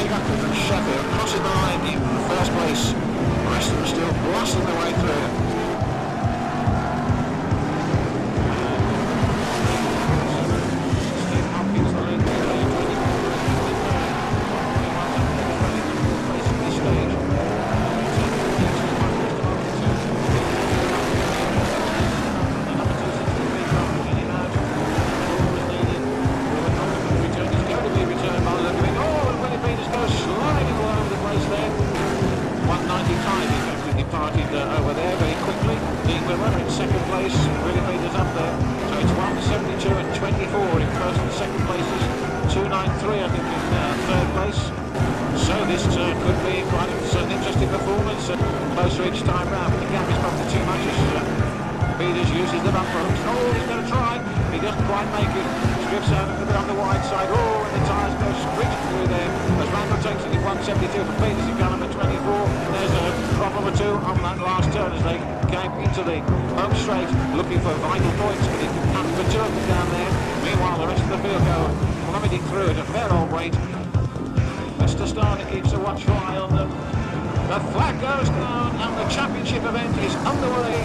Sheffield and Sheffield crossing the line in first place. The rest of them still blasting their way through. Over there very quickly. Dean Wimmer in second place, really made us up there. So it's 172 and 24 in first and second places, 293 I think in third place. So this could be quite an interesting performance, closer each time round, but the gap is probably too much as Peters uses the bumper hooks. Oh, he's going to try, he doesn't quite make it, strips out a little bit on the wide side. Oh, and the tyres go screeching through there as Randall takes it in 172 for Peters in car number 24. There's a problem or two on that last turn as they came into the home straight looking for vital points, but it happened for two of them down there. Meanwhile, the rest of the field go plummeting through at a fair old rate. Mr. Starner keeps a watchful eye on them. The flag goes down and the championship event is underway.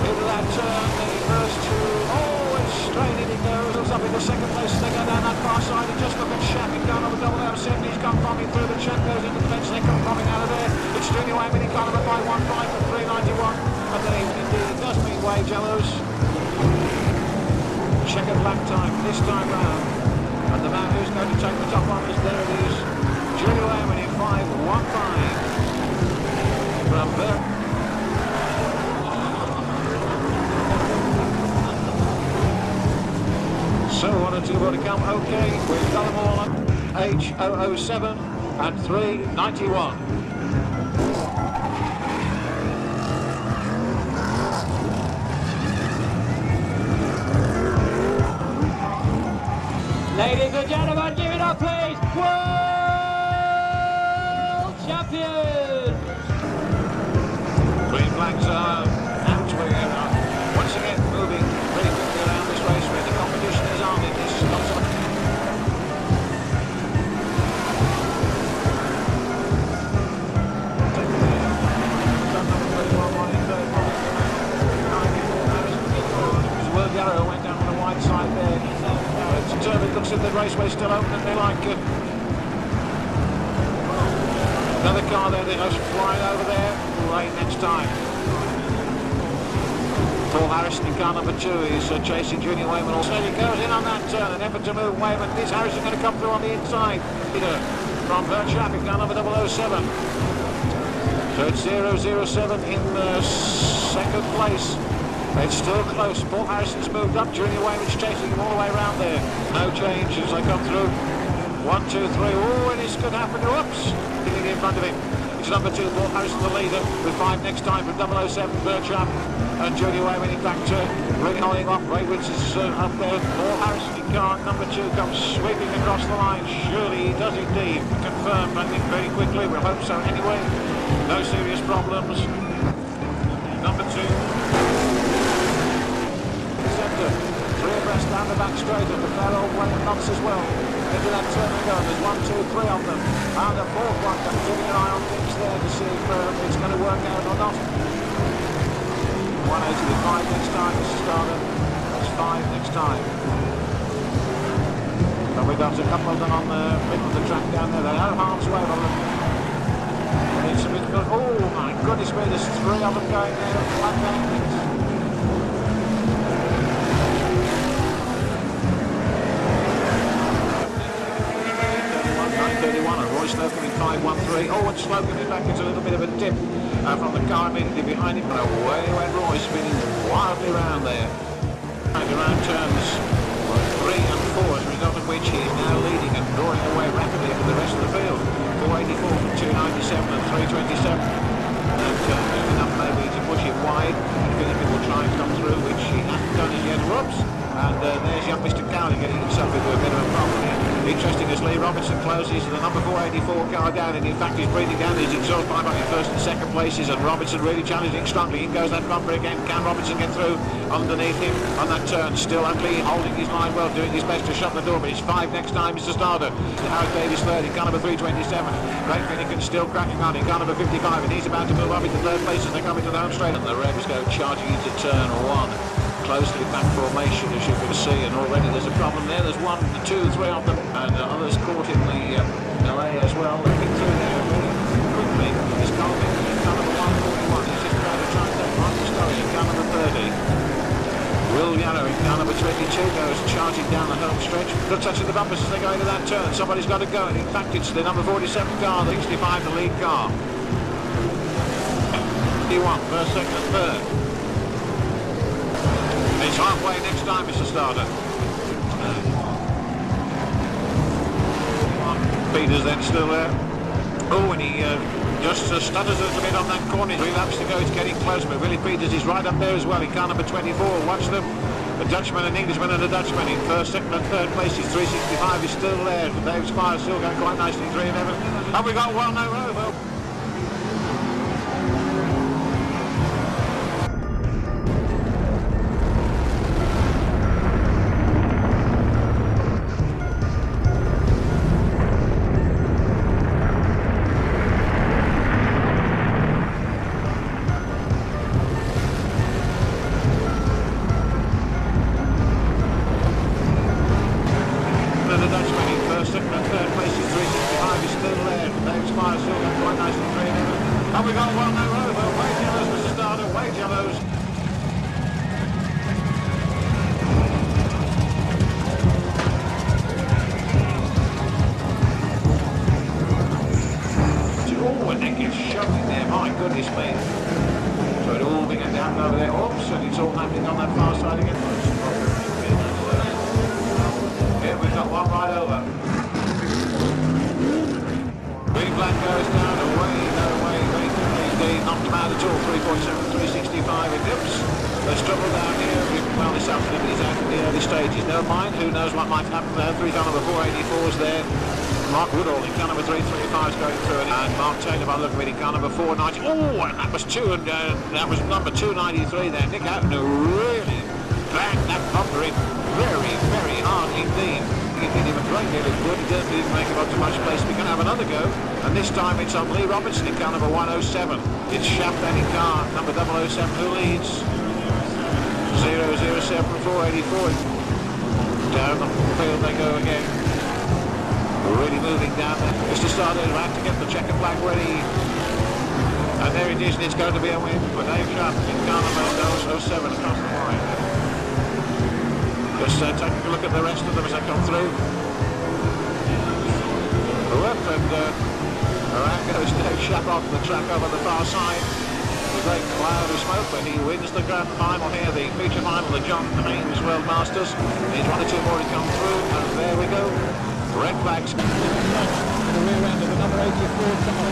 Into that turn, the first two, oh, and straight in it goes. Looks up into second place as they go down that far side, and just look at Shapping down on the double out of 70. He's gone bombing through, the check goes into the fence, and they come bombing out of there. It's Junior Wayman in car number 515 for 391. I believe indeed it does mean wage yellows. Checkered lap time this time round. And the man who's going to take the top honours, there it is. Junior Wayman in 515 from Bert. So 1 or 2 more to come. Okay, we've got them all on H007 and 391. Ladies and gentlemen, give it up please! World champions! Green flags are out. We're once again moving very quickly around this race where the competition is on in this console. Will Yarrow went down on the wide side there. It looks at the raceway still open and they like another car there that goes flying over there. Right next time. Paul Harrison in car number 2 is chasing Junior Wayman. Also he goes in on that turn, an effort to move Wayman. Is Harrison going to come through on the inside? Peter from BriSCA in car number 007. So it's 007 in second place. It's still close. Paul Harrison's moved up. Junior Wayman's chasing him all the way around there. No change as they come through. 1, 2, 3. Oh, and this could happen. Whoops! Getting in front of him. It's number 2, Paul Harrison, the leader, with 5 next time from 007, BriSCA. And Junior Wayman in back turn, really holding off. Ray Woods is up there. Paul Harrison in car number 2 comes sweeping across the line. Surely he does indeed. Confirmed, I think, very quickly. We'll hope so anyway. No serious problems. Number 2. Centre. 3 abreast down the back straight of the fair old way of knots as well. Into that turn we go. There's 1, 2, 3 of them. And the 4th one, I'm keeping an eye on things there to see if it's going to work out or not. 180 with 5 next time, Mr. Starner. That's 5 next time. And we've got a couple of them on the middle of the track down there. They're no harm's way of them. Oh my goodness me, there's 3 of them going there. Flat landings. Roy Slocum in 513. Oh, and Slocum is back into a little bit of a dip from the car immediately behind him. But away went Roy, spinning wildly around there. And around turns 3 and 4, as a result of which he is now leading and drawing away rapidly from the rest of the field. 484 from 297 and 327. And enough maybe to push it wide. And Philippi will try and come through, which he hasn't done as yet. Whoops! And there's young Mr. Cowley getting himself into a bit of a problem here. Interesting as Lee Robinson closes the number 484 car down, and in fact he's breathing down his exhaust pipe on in first and second places, and Robinson really challenging strongly. In goes that bumper again. Can Robinson get through underneath him on that turn? Still ugly, holding his line well, doing his best to shut the door, but it's 5 next time. Mr. Starter. Howard Davies third in car number 327. Great Finnegan still cracking on in car number 55, and he's about to move up into third place as they come into the home straight. And the Rebs go charging into turn 1. Closely back formation, as you can see, and already there's a problem there. There's 1, 2, 3 of them, and others caught in the LA as well. Looking through there really quickly is Colvin in car number 141. He's just about to try and take Michael Story in car number 30. Will Yarrow in car number 22 goes charging down the home stretch. Good touch of the bumpers as they go into that turn. Somebody's got to go, and in fact it's the number 47 car, the 65, the lead car. 51, first, second and third. It's halfway next time, Mr. Starter. Peters then still there. Oh, and he just stutters a little bit on that corner. 3 laps to go, it's getting close, but Willie Peters is right up there as well in car number 24. Watch them. A Dutchman, an Englishman and a Dutchman in first, second and third places. 365 is still there. Dave's Fire still going quite nicely. 311. Have we got one over? Have we got one over? Wage yellows, Mr. Starter, wage yellows. Oh, and it gets shoved in there, my goodness me. So it all began to happen over there. Oops, and it's all happening on that far side again. Here we've got one right over. Green flag goes down, away, no way, very quickly, knocked him out at all, 3.7, 365, and oops, there's trouble down here. Well, this afternoon he's out in the early stages, never mind, who knows what might happen there. 3 car number 484's there. Mark Woodall in car number 335's going through it, and Mark Taylor by the look of it in car number 490. Oh, and that was that was number 293 there. Nick Houghton really banged that bumper in very, very hard indeed. He did him a great deal of good. He didn't make him up to much place. We're going to have another go, and this time it's on Lee Robinson in car number 107. It's Shaft then in car number 007 who leads. 007 484. Down the field they go again. Really moving down there. Mr. Starter will have to get the checker flag ready. And there it is, and it's going to be a win for Dave Shaft in car number 007 across the line. Just taking a look at the rest of them as they come through. Up and around goes Dave Shaft off the track over the far side. A great cloud of smoke, but he wins the grand final here, the feature final, the John Haynes World Masters. There's 1 or 2 more to come through, and there we go. Red flags. The rear end of the number 84 car,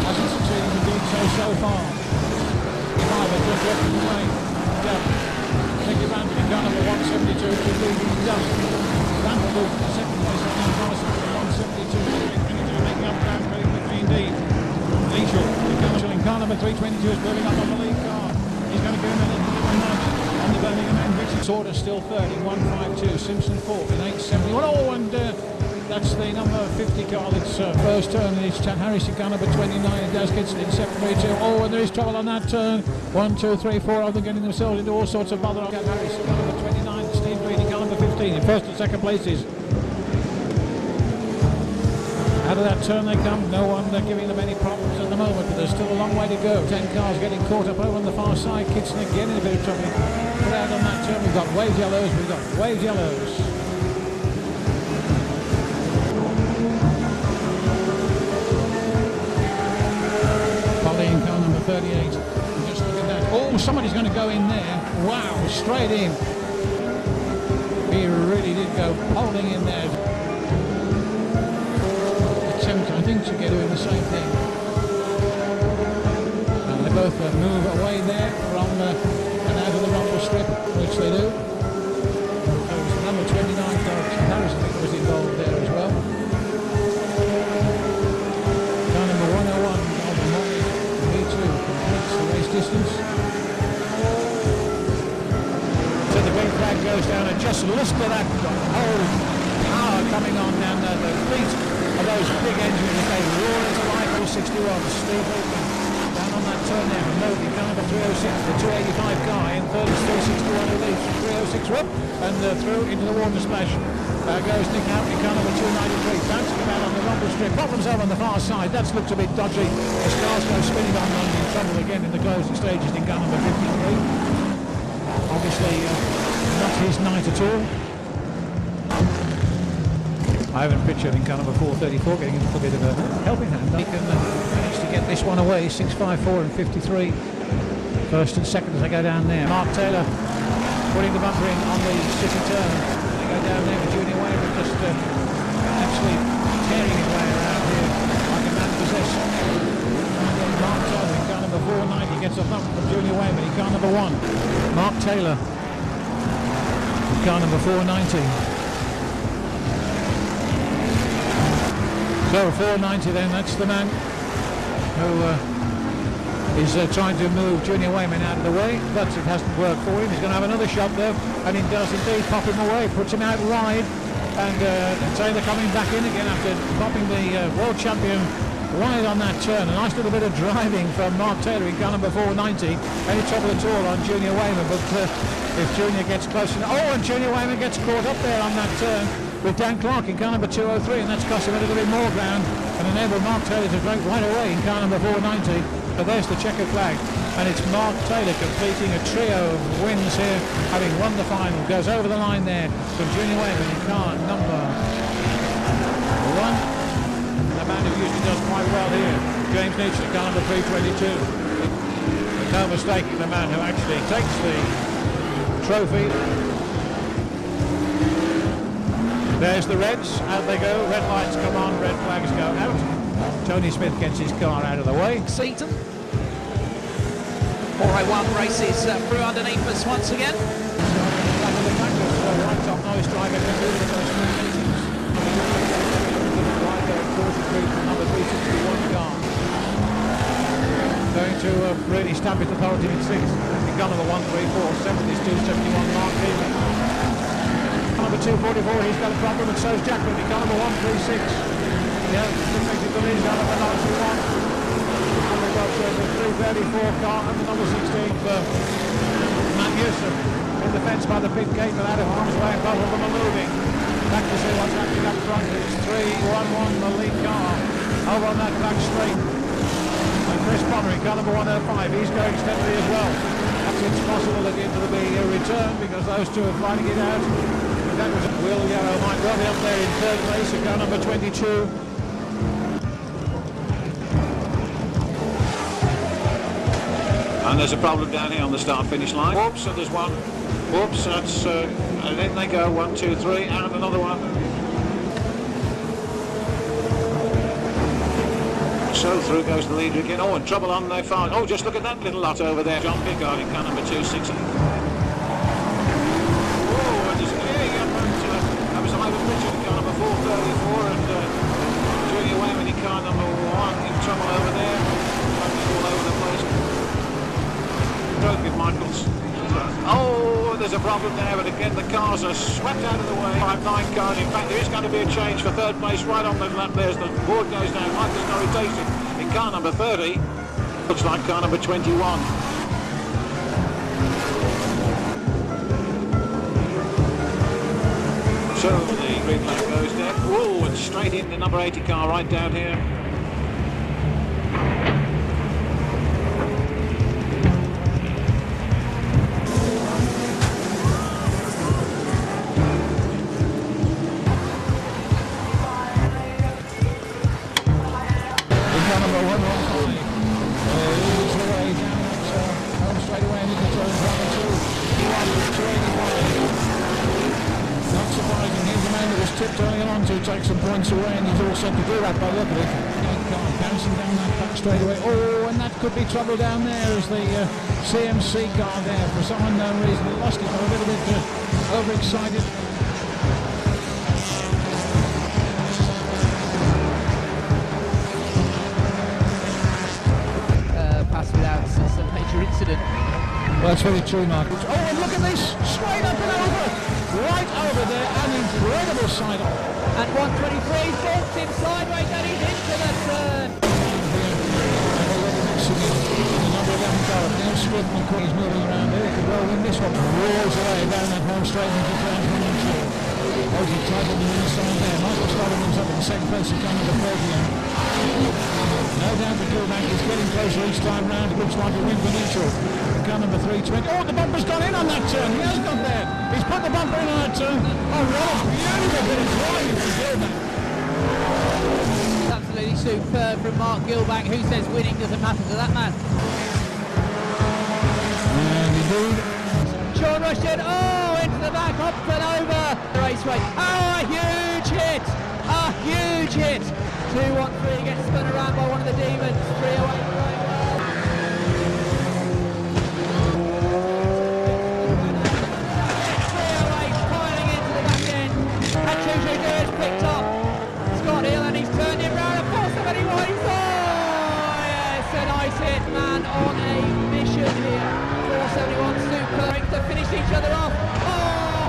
hasn't succeeded in doing so far. Driver just left in the lane. Nicky Randall in car number 172 to leading dust. Randall in second place on the Carson for 172. Making up ground very quickly indeed. Leachel in car number 322 is building up on the lead car. He's going to give him a little bit of nudge on the Birmingham end. Richard Sorter still third in 152. Simpson fourth in 871. Oh, and that's the number 50 car that's first turn, and it's Chad Harris in car number 29, and Daz Gibson in 732. Oh, and there is trouble on that turn. 1, 2, 3, 4 of them getting themselves into all sorts of bother. Chad Harris in car number 29, Steve Green in car number 15 in first and second places. Out of that turn they come, no one giving them any problems at the moment, but there's still a long way to go. 10 cars getting caught up over on the far side. Kitson again in a bit of trouble. Put out on that turn, we've got wave yellows, Polly in car number 38. Just look at that. Oh, somebody's going to go in there. Wow, straight in. He really did go holding in there. I think to get doing the same thing. And they both move away there from and out of the rumble strip, which they do. Number 29 of that whole power coming on down there, the feet of those big engines as they roar into life. 61, Steve Oaken down on that turn there, remotely car number 306, the 285 guy in third is 361 who leads from 306 whoop, and through into the water splash. Goes Nick out in car number 293, bouncing about on the rumble strip. Problems over on the far side, that's looked a bit dodgy. As cars go spinning on in trouble again in the closing stages in car number 53. Obviously not his night at all. Ivan Pritchard in car number 434 getting a little bit of a helping hand. He can manage to get this one away, 654 and 53. First and second as they go down there. Mark Taylor putting the bumper in on the city turn. They go down there with Junior Wayman just absolutely tearing his way around here like a man possessed. And then Mark Taylor in car number 490 gets a bump from Junior Wayman in car number 1. Mark Taylor in car number 490. So 490 then, that's the man who is trying to move Junior Wayman out of the way, but it hasn't worked for him. He's going to have another shot though, and he does indeed pop him away, puts him out wide, and Taylor coming back in again after popping the world champion wide on that turn. A nice little bit of driving from Mark Taylor in car number 490. Any trouble at all on Junior Wayman, but if Junior gets close enough, and Junior Wayman gets caught up there on that turn with Dan Clark in car number 203, and that's cost him a little bit more ground and enabled Mark Taylor to break right away in car number 490. So there's the checkered flag, and it's Mark Taylor completing a trio of wins here, having won the final. Goes over the line there from Junior Wayman in car number 1. The man who usually does quite well here, James Nietzsche in car number 322. There's no mistaking the man who actually takes the trophy. There's the reds, out they go, red lights come on, red flags go out. Tony Smith gets his car out of the way. Seaton. 401 races through underneath us once again. Right top nose driver number 361 car. Going to really stamp his authority in sixth. The gun of the 134, 7 is 271 Mark David. Number 244, he's got a problem, and so's Jackman in car number 136. Yeah, defective the lead out of the 91. And we've got the 334 car and the number 16 for Matt Newsom in the fence by the pit gate, but out of harm's way, both of them are moving. Back to see what's happening up front. It's 311, the lead car over on that back straight. And Chris Bonner in car number 105, he's going steadily as well. It's possible that it'll be a return because those two are fighting it out. That was Will Yarrow might well be up there in third place at car number 22. And there's a problem down here on the start-finish line. Whoops, and there's one. Whoops, that's and then they go 1, 2, 3, and another one. So through goes the leader again. Oh, and trouble on their far. Oh, just look at that little lot over there. John Pickard in car number 26. Junior Wayman in car number 1 in trouble over there. All over the place. Broken Michaels. Oh, there's a problem there, but again the cars are swept out of the way. 5-9 car, and in fact there is going to be a change for third place right on the lap. There's the board goes down. Michael's Norrie in car number 30. Looks like car number 21. So the green flag goes there. Whoa, and straight in the number 80 car right down here. Car number 115. Leads the way down home straight away into the turns 1 and 2. He won with 285. Not surprising, he's the man that was tipped early on to take some points away, and he's all set to do that by the look of it. Car bouncing down that back straight away. Oh, and that could be trouble down there as the CMC car there, for some unknown reason, lost it, got a little bit overexcited. Passed without some major incident. Well, that's very true, Mark. Oh, and look at this! Straight up and over! Right over over there, an incredible side on. And 123 falls him sideways and he's into the turn. The number 11 car, Neil Swift McQueen's moving around there. Could well win this one. Rolls away down that home straight into turn 22. Ozzy tight on the inside there. Michael Stoddard's up in second place. He's coming to third again. No doubt the Gilbank is getting closer each time round. It looks like a win for neutral. Car number 320. Oh, the bumper's gone in on that turn. He has got there. He's put the bumper in on that turn. Oh, what a beautiful bit of driving from Gilbank. Absolutely superb from Mark Gilbank, who says winning doesn't matter to that man. And indeed. Sean Rushton, oh, into the back, up and over the raceway. Oh, a huge hit! A huge hit! 213 gets spun around by one of the demons. 308 piling into the back end. And Choo is picked up. Scott Hill, and he's turned him round. Of course, somebody wins. Oh, yes, a nice hit, man, on a mission here. 471 super to finish each other off. Oh,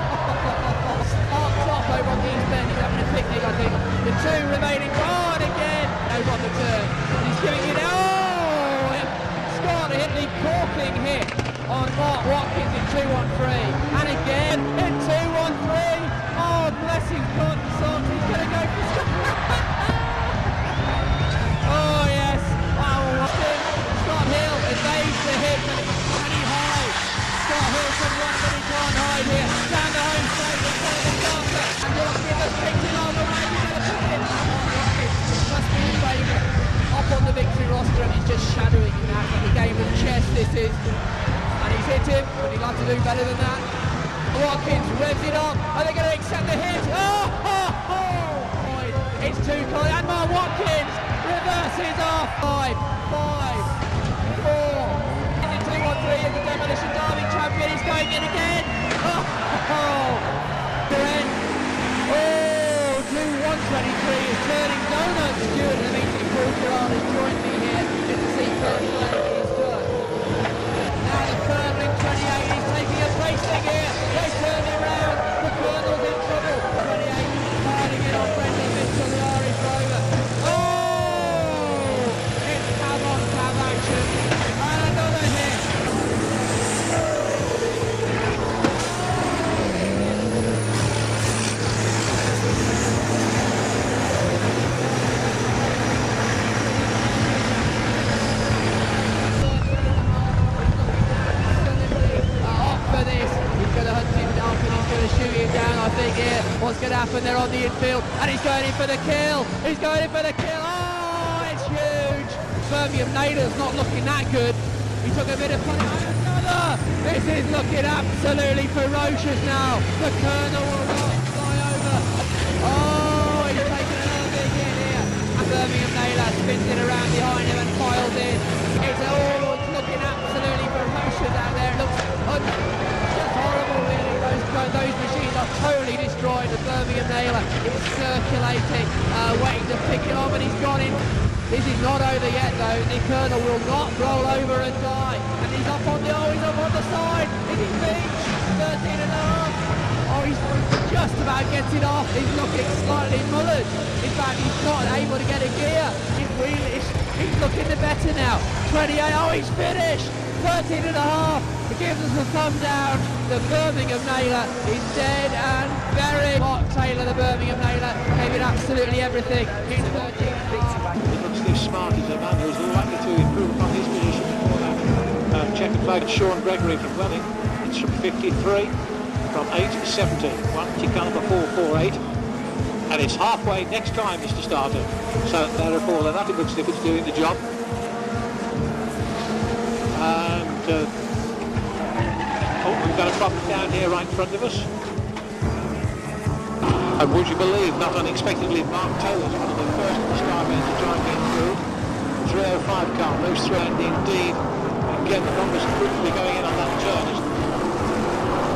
sparks off over on East Bend. He's having a picnic, I think. The two remaining. Oh, and again over on the turn. And he's giving it. Oh, Scott hit the corking hit on Mark Watkins in 213. And again in 213. Oh, bless his God, son. He's going to go for Scott. Oh, yes. Oh, Watkins. Scott Hill evades the hit and he hides. Scott Hill can run, but he can't hide here. Down the home straight in front of the starter. And Watkins has picked it all the way. He's going to put it. Watkins must be his favourite. Up on the victory roster, and he's just shadowing him out like a game of chess, this is. And he's hit him, but he'd like to do better than that. Watkins revs it up. Are they going to accept the hit? Oh! It's too close. And Mark Watkins reverses off. 5, 4. Is it 213 as the Demolition Derby champion? He's going in again. Oh! Oh, 2-123 is turning donuts. Stewart and Dimitri Coulthard has joined me here just to see first what he's done. Now the Colonel in 28 is taking a racing here. They turn him round. The Colonel's in trouble. 28 firing in on Brendan Mitchell, the Irish driver. Oh! It's cab on cab action. And another hit. What's going to happen there on the infield? And he's going in for the kill. He's going in for the kill. Oh, it's huge. Birmingham Nader's not looking that good. He took a bit of fun. Another. This is looking absolutely ferocious now. The Colonel will not fly over. Oh, he's taking another big hit here. And Birmingham Nader spins it around behind him and files in. It's all looking absolutely ferocious out there. It looks just horrible, really. Those machines are totally destroyed. The Birmingham Nailer is circulating, waiting to pick it up, and he's gone in. This is not over yet, though. The Colonel will not roll over and die. And he's up on the side. Is he beach? 13 and a half. Oh, he's just about gets it off. He's looking slightly mullered. In fact, he's not able to get a gear. He's looking the better now. 28. Oh, he's finished. 13 and a half. It gives us a thumb down. The Birmingham Nailer is dead and buried. Mark Taylor, the Birmingham Nailer, gave it absolutely everything. He's 13 and a half. He looks this smart. He's a man who's likely to improve upon his position before that. Checkered flag Sean Gregory from Welling. It's from 53, from 8 to 70. One ticker number 448. And it's halfway next time, Mr. Starter. So therefore, that looks as if it's doing the job. And we've got a problem down here right in front of us. And would you believe, not unexpectedly, Mark Taylor's one of the first of the Starmen to try and get through. 305 car moves through, and indeed, again, the numbers quickly going in on that turn.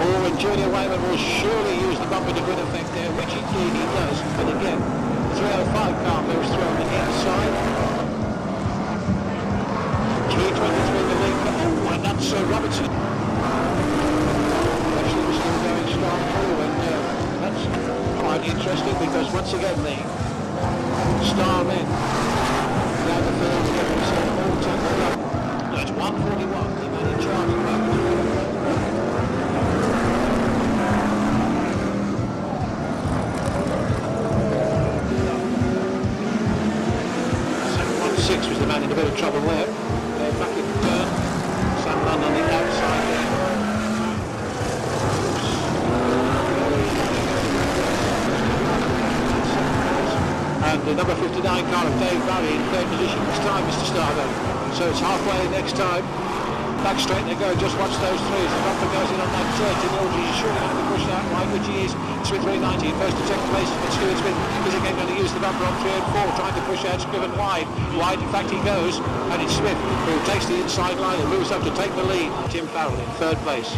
Oh, and Julia Wayman will surely use the bumper to good effect there, which indeed he does. But again, 305 car moves through on the inside. 323 the lead. Oh, and that's Robertson. Actually, we're still going strong through, and that really interesting because once again the star men down the field get themselves all tangled up. No, it's 141, the man in charge at the moment. 716 was the man in a bit of trouble there. They're back in the turn. Sam Lund on the outside there. And the number 59 car of Dave Barry in third position this time, Mr. Starbo. So it's halfway next time. Back straight they go, just watch those threes. The bumper goes in on that turn. Tim Aldridge is surely going to be pushed out wide, which he is. Smith 390 in first and second place, but Stuart Smith is again going to use the bumper on 3 and 4, trying to push out Scriven wide. Wide, in fact, he goes, and it's Smith who takes the inside line and moves up to take the lead. Tim Farrell in third place.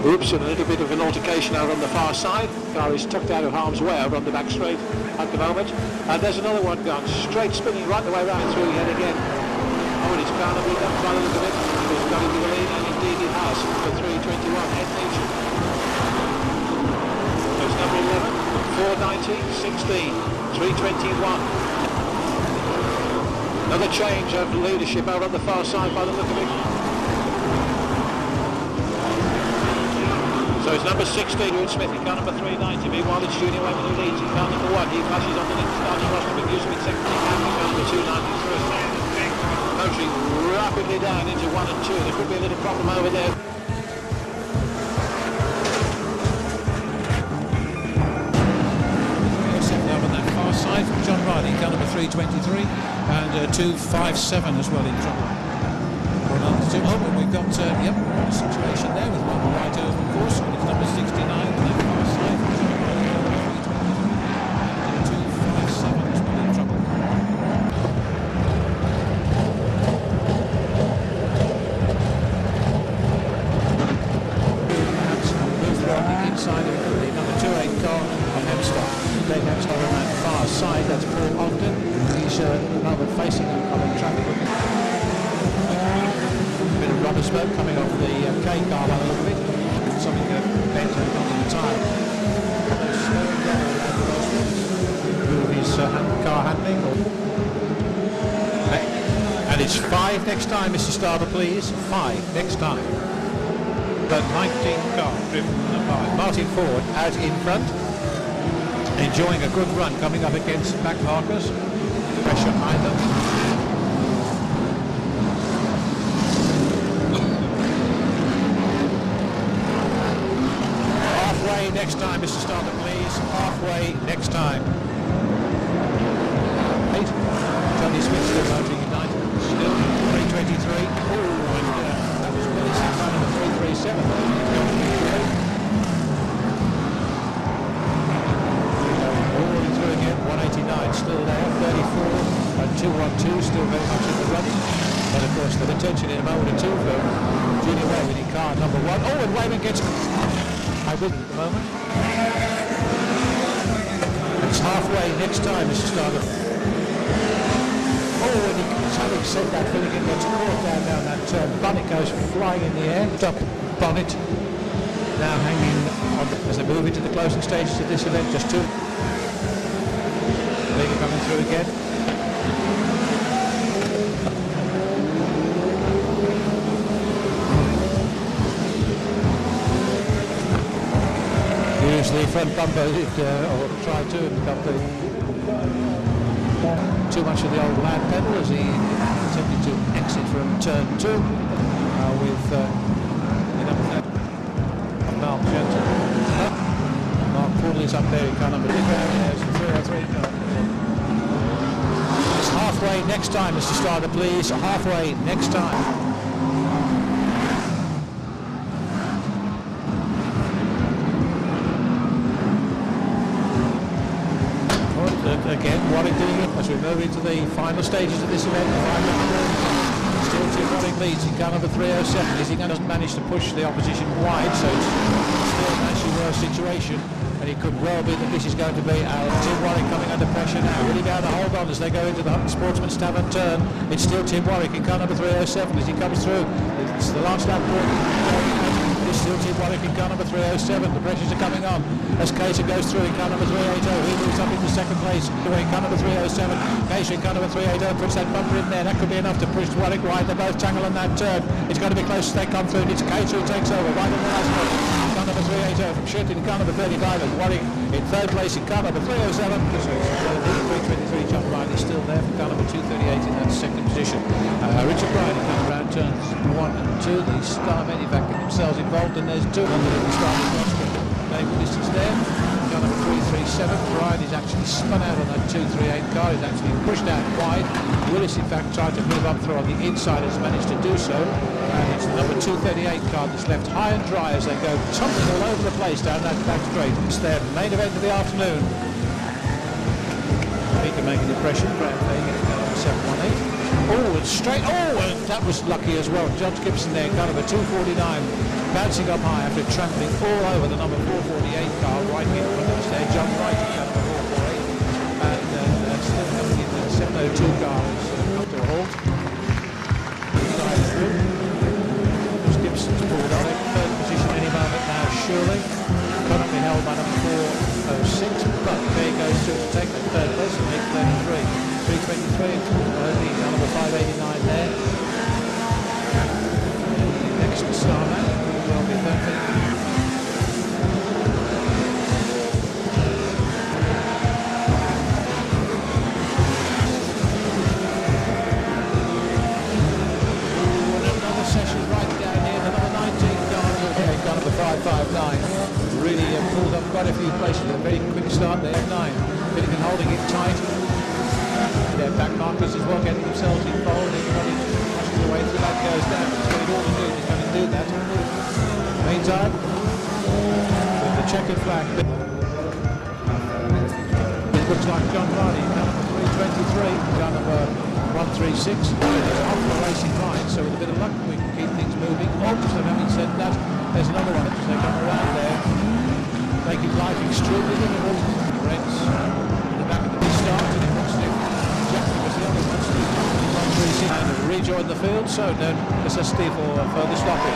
Oops, and a little bit of an altercation out on the far side. Car is tucked out of harm's way over on the back straight at the moment. And there's another one gone, straight spinning right the way round through yet again. Oh, and it's bound to be done by the look of it. He's got into the lead, and indeed he has, for 321, Ed Nugent. There's number 11, 490, 16, 321. Another change of leadership out on the far side by the look of it. So it's number 16, Stuart Smith, in car number 390. Meanwhile, it's Junior Wayman who leads in car number 1. He flashes on the next starting Ross McGusen in second in car number 293. Motoring rapidly down into 1 and 2. There could be a little problem over there. Second up on that far side from John Riley, car number 323, and 257 as well in trouble. And we've got a situation there with one right over, of course, and it's number 69 on that far side from John Riley, and 257 as well in trouble. On the inside of the number 28 car on Hemstock. Dave Hemstock on that far side, that's Paul Ogden. He's rather facing oncoming traffic. A bit of rubber smoke coming off the K car by the look of it. Something bent on the tyre. Slowing down around the his car handling. And it's 5 next time, Mr. Starter, please. 5 next time. The 19 car driven by Martin Ford out in front, enjoying a good run coming up against back markers. Pressure behind them. Halfway next time, Mr. Starter, please. Halfway next time. 8. Tony Smith still motoring in 9. Still 323. Oh, and that was Willis in front of the 337. Rolling through again, 189 still there, 34 and 212 still very much in the running. But of course the attention in a moment or two for Junior Wayman in car number 1. Oh, and Wayman gets I wouldn't at the moment. It's halfway next time, Mr. Starter. Oh, and having said that, Finnegan gets caught down that turn. Bonnet goes flying in the air. Top bonnet now hanging on as they move into the closing stages of this event. Just 2. Vega coming through again. Use the front bumper, or try to, and bumper. Too much of the old lad pedal as he attempted to exit from turn 2 with Mark Jensen. Mark Poole is up there in car number 2. There's a 303 car. It's halfway next time, Mr. Starter, please. Halfway next time. Again, Warwick doing it as we move into the final stages of this event. Still Tim Warwick leads in car number 307. Is he going to manage to push the opposition wide? So it's still an actually worse situation, and it could well be that this is going to be Tim Warwick coming under pressure now. Will he be able to hold on as they go into the Sportsman's Tavern turn? It's still Tim Warwick in car number 307 as he comes through. It's the last lap. It's still Tim Warwick in car number 307. The pressures are coming on. as Keisha goes through in car number 380. He moves up into second place in car number 307. Keisha in car number 380 puts that bumper in there. That could be enough to push Warwick wide. They both tangle on that turn. It's going to be close as they come through. It's Keisha who takes over right on the last one. Car number 380 from Schitt in car number 35 and Warwick in third place in car number 307. 323 John Ryan is still there for car number 238 in that second position. Richard Bryan in car around turns 1 and 2. The Star Men have getting themselves involved, and there's 2 under the starting box. Dave Willis is there. Car number 337. Bryan is actually spun out on that 238 car. He's actually pushed out wide. Willis, in fact, tried to move up through on the inside, has managed to do so. And it's the number 238 car that's left high and dry as they go tumbling all over the place down that back straight. It's their main event of the afternoon. He can make an impression. Graham Fagan in car number 718. Oh, it's straight. Oh, and that was lucky as well. John Gibson there, car number 249, bouncing up high after trampling all over the number 448 car right in front of us there. John Wright in car number 448, and still coming in the 702 car is up to a halt. Gibson's pulled on it, third position any moment now, surely. Currently held by number 406, but there he goes to take that third place and make 33. 323, only number 589 there. Next to Starman, will be 13. Another session right down here, the number 19 car number 559. Really pulled up quite a few places with a very quick start there, 9. Finnegan holding it tight. Their back markers as well, getting themselves involved. Everybody pushing the way through. That goes down. It's what it all do. He's going to do that. Meantime, with the checkered flag, it looks like John Varney, number 323, car number 136, off the racing line. So with a bit of luck, we can keep things moving. So having said that, there's another one as they come around there, making life extremely difficult. Reds in the back of the start, and it looks like and rejoin the field, so no necessity for further stoppage.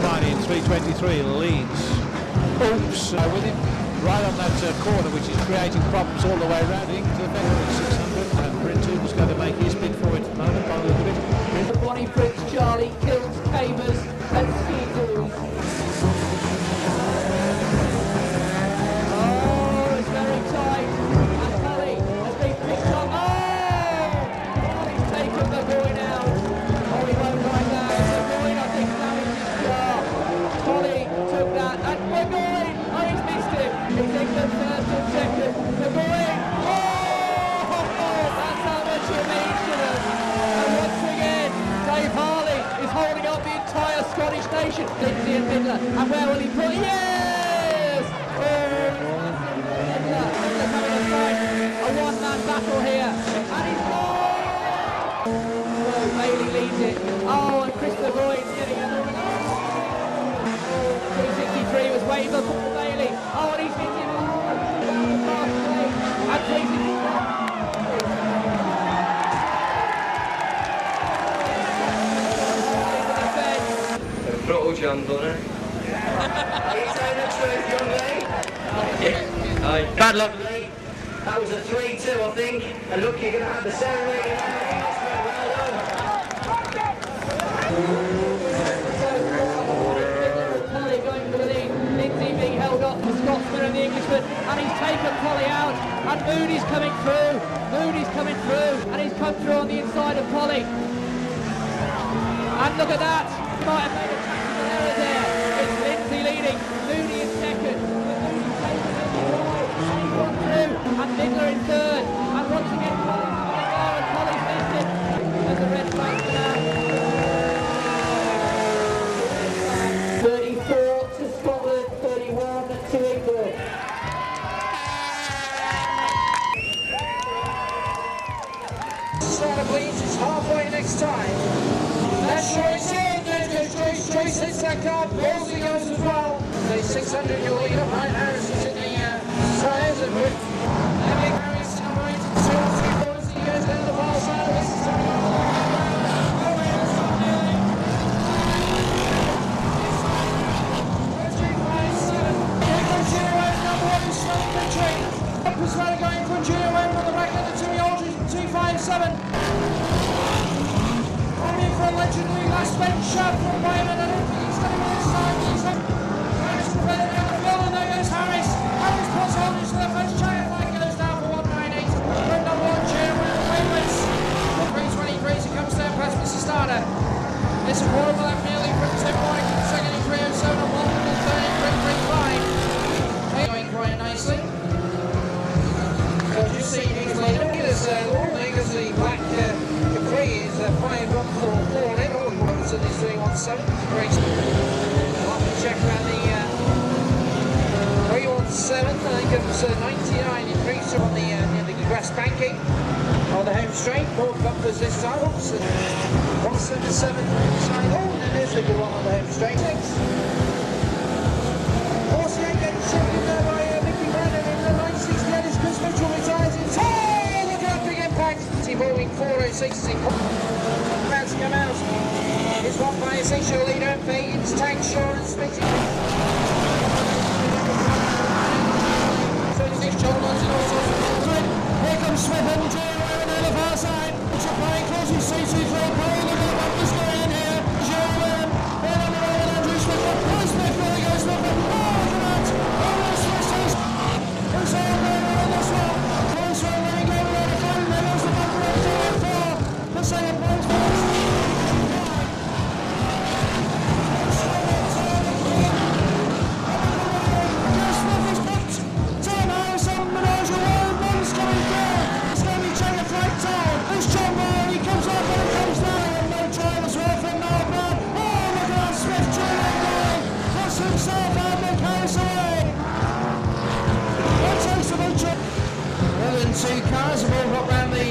Barney in 323 leads. Oops, with him right on that corner, which is creating problems all the way around. Into the fender at 600, and Brinton was going to make his bid for it at the moment by the look of it. Bonnie Fritz, Charlie, Kills, Cavers, and Ski-Doos. Oh, it's very tight. And Polly has been picked up. The boy now. Oh, he won't right now. The boy, I think, damaged his car. Polly took that. And Burgoyne! Oh, he's missed him. He's in the first and second. Burgoyne! Oh! That's how much it means to them. And once again, Dave Harley is holding up the entire Scottish nation. Lindsay and Midler. And where will he put? Yes! Oh! Midler having a fight. A one-man battle here. And he's gone! Bailey leads it. Oh, and Christopher Boyd's getting it. 363 was waiting for Paul Bailey. Oh, and he's hit him. And 363. Throttle John, don't I? Are you saying the truth, young lady? Yeah. Bad luck, mate. That was a 3-2, I think. And look, you're going to have the ceremony. Polly going for the lead. Lindsay being held up, the Scotsman and the Englishman, and he's taken Polly out. And Moody's coming through. Moody's coming through, and he's come through on the inside of Polly. And look at that. He might have made a tactical error there. It's Lindsay leading. Moody in second. He's gone through, and Midler in third. And once again, Polly's coming there, and Polly's missed it. There's a red flag for that. 34 to Scotland, 31 to England. Sarah Bleach is halfway next time. That's Joyce in, there's Joyce hits that car, Wolsey goes as well. The 600 your leader, Ryan Harris is in the tyres and with Harris separates himself, Wolsey goes down the far side, this is Second legendary last bench shot from Wyman. I don't think he's going to win this time. Harris will play it down the middle, and there goes Harris. Harris puts on into the first giant line, goes down for 198. From number 1, Chairman of the favorites. 323 as he comes down past Mr. Starter. It's a quarter of a lap nearly from Tim White. Second in 307 and 1 and third in 335. Going quite nicely. So as you see, he's later. There's Lawmakers, the black Capri is 5144 on it. All the ones in this 317. Great. I'll check around the 317. I think it was 99 in 3 on the grass banking. On the home straight, more bumpers this time. 177 inside. Oh, and there's a good one on the home straight. 48 getting shifted there by Mickey Brandon in the 968 as Chris Mitchell retires in. Oh, look at that big impact. Boeing 406 is in. About to come out. It's won by essential leader, Payton's Tank Insurance. 36 John London also. Here comes Smith and Joe. On the far side, it's a play close, you see 2-3 pole, look at what was going in here, Joe all on the roll, and Andrew Smith, Smith really goes Smith, oh look at that, oh Smith says, who's all going on this one, close one, then go around the phone, there goes the bumper up to it for second place, Smith is picked, Tom Harris on Menage a World, one's coming through. There's John Moore, he comes up and he comes down, and no trial as well from Noel Brown. Oh, look at that, Smith trying going, puts himself out, Nick Harris away. That takes the bunch up. Well, then 2 cars have all got round the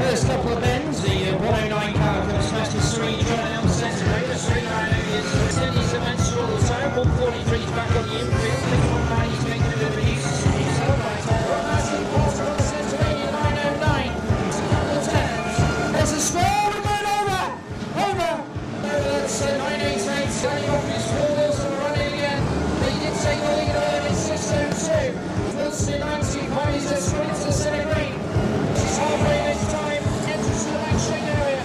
first couple of bends. The 109 car comes fast as 3 trying down the centre grade. The 398 is steady as a man's all the time. 143 is back on the infield. 190 is making a bit of a use. He's so right. 190 passes on the centre grade in 909. There's a score, we're going over! That's 988, standing off his 4 wheels and running again. He did take the lead earlier in 602. Wilson 90, Pies a sprint to the centre green. She's halfway this time, enters the back straight area.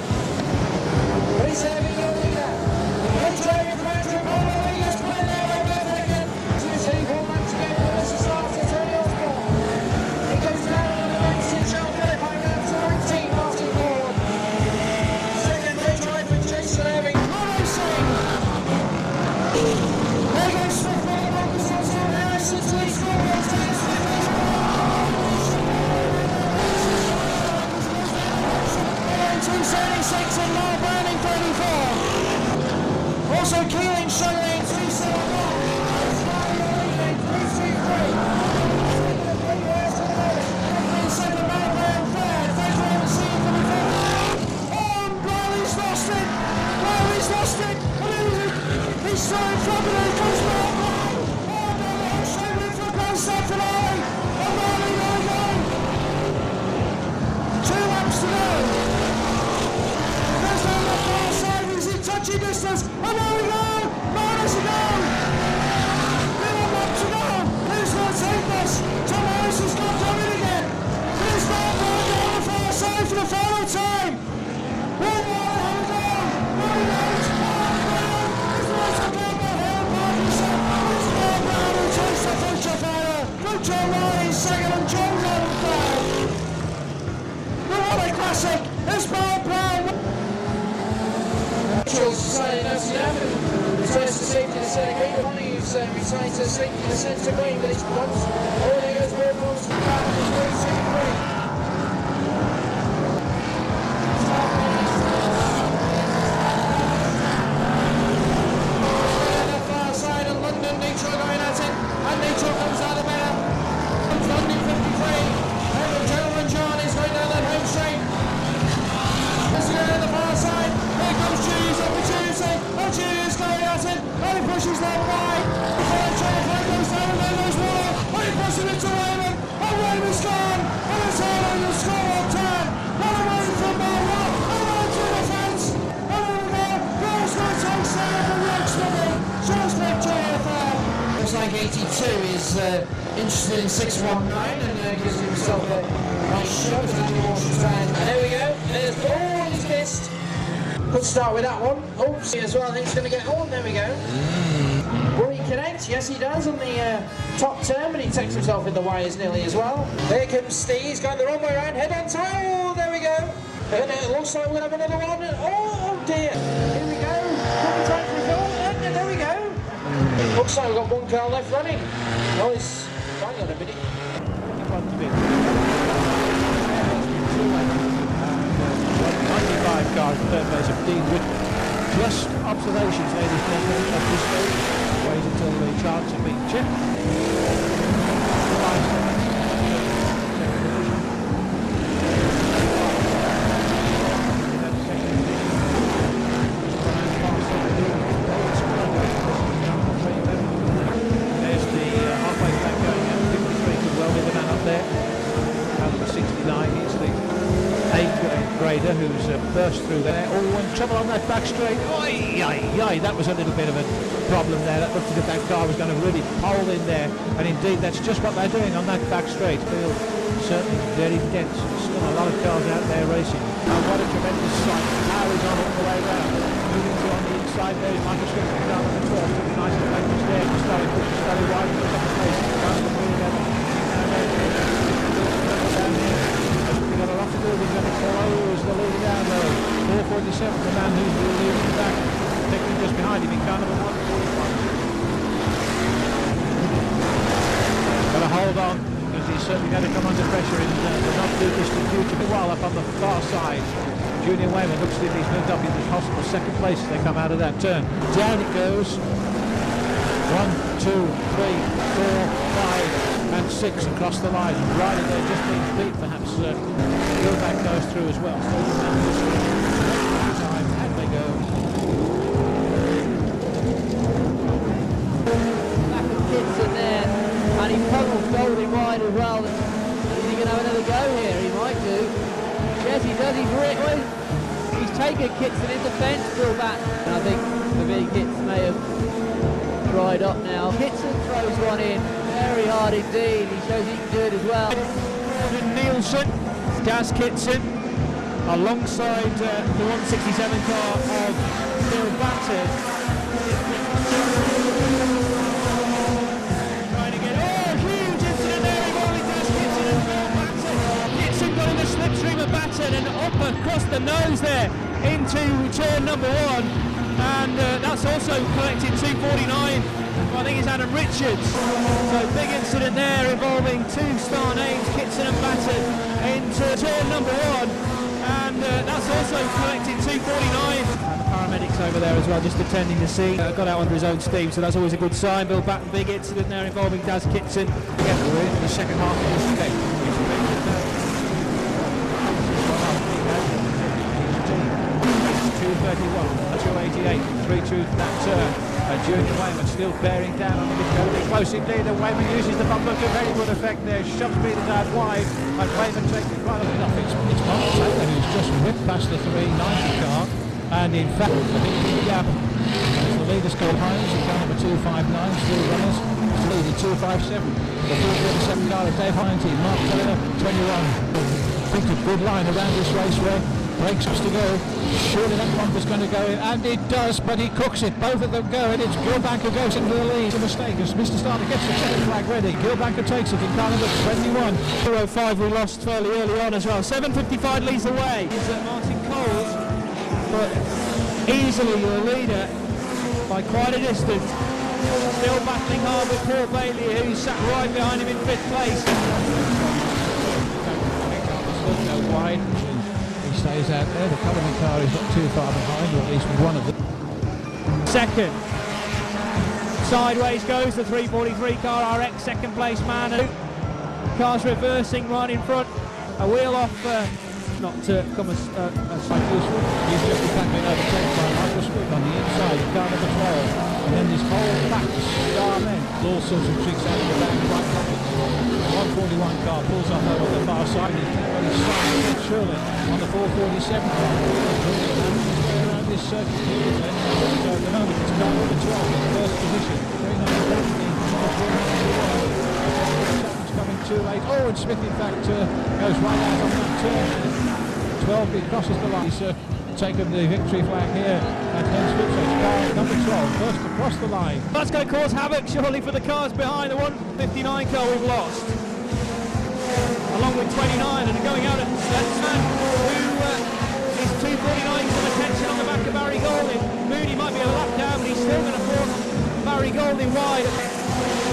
Reserving your leader. Good driving from Andrew Bowler, leaders playing their way back again. 2-4 laps to go, this is after Tony Osborne. He goes down on the back to Charles Philip, I ran to 19, Martin Ford. There goes Smith, Harris into his scoreboard. 276 and Noel Browning 34. Also Keeling struggling 271. 323. Second man round third. Thank you for seeing coming forward. Oh, Bradley's lost it. Bradley's lost it. He's still in front of it, he comes back. Oh no, they're straight in for a close start finale. Oh Marley, there we go. 2 laps to go. Goes down the far side, he's in touching distance. Oh there we go. Marley's a go. 1 lap to go. Who's going to take this? Tom Harris has got to win again. Who's going to go down the far side for the final time? 1 more, here we go. There we go. John Ryan second and John Ryan third. The Raleigh Classic is Paul Brown. Mitchell's decided that's enough and returns to safety to centre green. Ronnie's retired to safety to centre green, but it's once. Oh, there goes Will Bronze to the back of the 3-2-3. Pushes that wide. Goes down and then there's Waller. Oh, he pushes it to Raymond. Oh, Raymond's gone. And it's all on the score on 10. What away from Bowler. Oh, on to the fence. And over there. Goes for a touchdown for Rex Smith. Just like JFL. Looks like 82 is interested in 619 and gives himself a nice shot. And there we go. There's ball. He's missed. Good start with that one. Oops, as well. I think it's going to get on. There we go. Will he connect? Yes, he does on the top turn, but he takes himself in the wires nearly as well. There comes Steve. He's going the wrong way around. Head on toe. Oh, there we go. And it looks like we'll have another one. Oh dear. Here we go. Could be time for a goal. And there we go. Looks like we've got one car left running. Oh, he's... Hang on a minute. 95 cars, third place of Dean with just observations, ladies and gentlemen, at this stage. Wait until the charts have been checked. There's the halfway back going at 53, could well be the man up there. Number 69, he's the grader who's burst through there. Oh, and trouble on that back straight. Oi, that was a little bit of a problem there. That looked as if that car was going to really pole in there. And indeed, that's just what they're doing on that back straight. Field certainly very dense. Still a lot of cars out there racing. And what a tremendous sight. Now he's on all the way round. Moving to on the inside there. Michael Swift down on the 12th. Really nice and focused there. Just started wide for a couple of places. Down the wheel there. We've got a lot to do. We've got to close the lead down low. 447, the man who's leading back. Taking just behind him in car number 145. Got to hold on, because he's certainly going to come under pressure in the not too distant future. While up on the far side, Junior Wayman looks as if he's moved up into possible second place as they come out of that turn. Down it goes. 1, 2, 3, 4, 5 and 6 across the line. Right in there, just being beat, perhaps. Gilback goes through as well. Time, and they go. Back of Kitson there, and he pummels Golding wide as well. Is he going to have another go here? He might do. Yes, he does. He's taken Kitson in defence, Bill back. And I think the big hits may have dried up now. Kitson throws one in. Very hard indeed. He shows he can do it as well. Nielsen, Gaz Kitson, alongside the 167 car of Bill Batten. Trying to get, huge incident there involving Gaz Kitson and Bill Batten. Kitson got in the slipstream of Batten and up across the nose there into turn number 1. And that's also collected 249. I think it's Adam Richards. So big incident there involving two star names, Kitson and Batten, into turn number 1. And that's also collected 249. And the paramedics over there as well, just attending the scene. Got out under his own steam, so that's always a good sign. Bill Batten, big incident there involving Gaz Kitson. Again, we're into the second half of this game. 231, 288, 3-2 for that turn. And Junior Wayman still bearing down on the mid-code. Close indeed, and Wayman uses the bumper to very good effect there. Shoves Peters out wide, and Wayman takes it quite enough. It's Mark Taylor who's just whipped past the 390 car. And in fact, I think the gap is the leader Scott Hines, in car number 259, still runners. It's leading 257. The 437 car of Dave Hines, Mark Taylor, 21. I think a good line around this raceway. Breaks us to go. Surely that bumper's going to go in, and it does, but he cooks it. Both of them go, and it's Gilbanker goes into the lead. It's a mistake as Mr. Starter gets the checker flag ready. Gilbanker takes it in car number 21. 205 we lost fairly early on as well. 7:55 leads away. Is Martin Coles, but easily the leader by quite a distance. Still battling hard with Paul Bailey, who sat right behind him in 5th place. Go wide. Stays out there. The Cullinan car is not too far behind, or at least one of them. Second. Sideways goes the 343 car, RX second place man. Car's reversing right in front. A wheel off, not to come as useful. He's just in fact been overtaken by Michael Swift on the inside, car number 12. And then this whole back star men, all sorts of tricks out of the back, right pockets. 141 car pulls up over the far side. He's very silent, surely, on the 447 car. Around this circuit here, so at the moment it's car number 12 in first position. 390 coming too late. Oh, and Smith in fact goes right out on that turn. 12 crosses the line. taken the victory flag here at Henswich. Car number 12 first across the line. That's going to cause havoc surely for the cars behind. The 159 car we've lost, along with 29, and going out at Stetson, who is 249 some attention on the back of Barry Golding. Moody might be a lap down, but he's still going to force Barry Golding wide